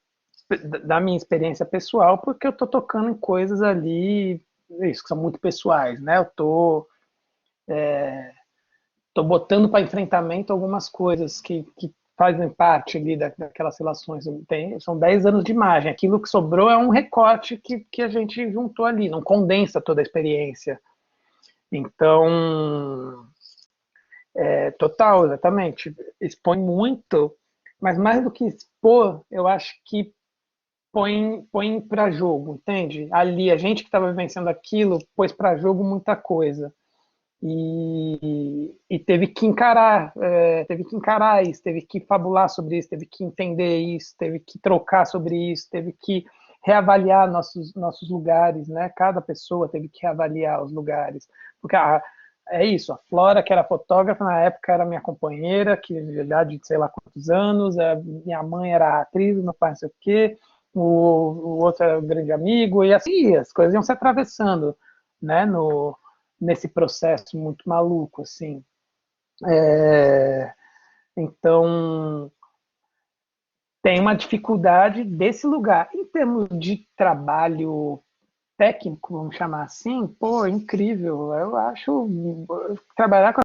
da minha experiência pessoal, porque eu estou tocando em coisas ali, isso, que são muito pessoais, né? Eu estou botando para enfrentamento algumas coisas que fazem parte ali daquelas relações. São 10 anos de imagem. Aquilo que sobrou é um recorte que a gente juntou ali, não condensa toda a experiência. Então, total, exatamente. Expõe muito, mas mais do que expor, eu acho que põe para jogo, entende? Ali, a gente que estava vivenciando aquilo, pôs para jogo muita coisa. E teve que encarar, isso, teve que fabular sobre isso, teve que entender isso, teve que trocar sobre isso, teve que reavaliar nossos lugares, né? Cada pessoa teve que reavaliar os lugares, porque é isso, a Flora, que era fotógrafa, na época era minha companheira, que de verdade, de sei lá quantos anos, minha mãe era atriz, meu pai não sei o quê, o outro era um grande amigo, e assim, as coisas iam se atravessando, né, nesse processo muito maluco, assim. Então, tem uma dificuldade desse lugar. Em termos de trabalho técnico, vamos chamar assim, pô, incrível. Eu acho trabalhar com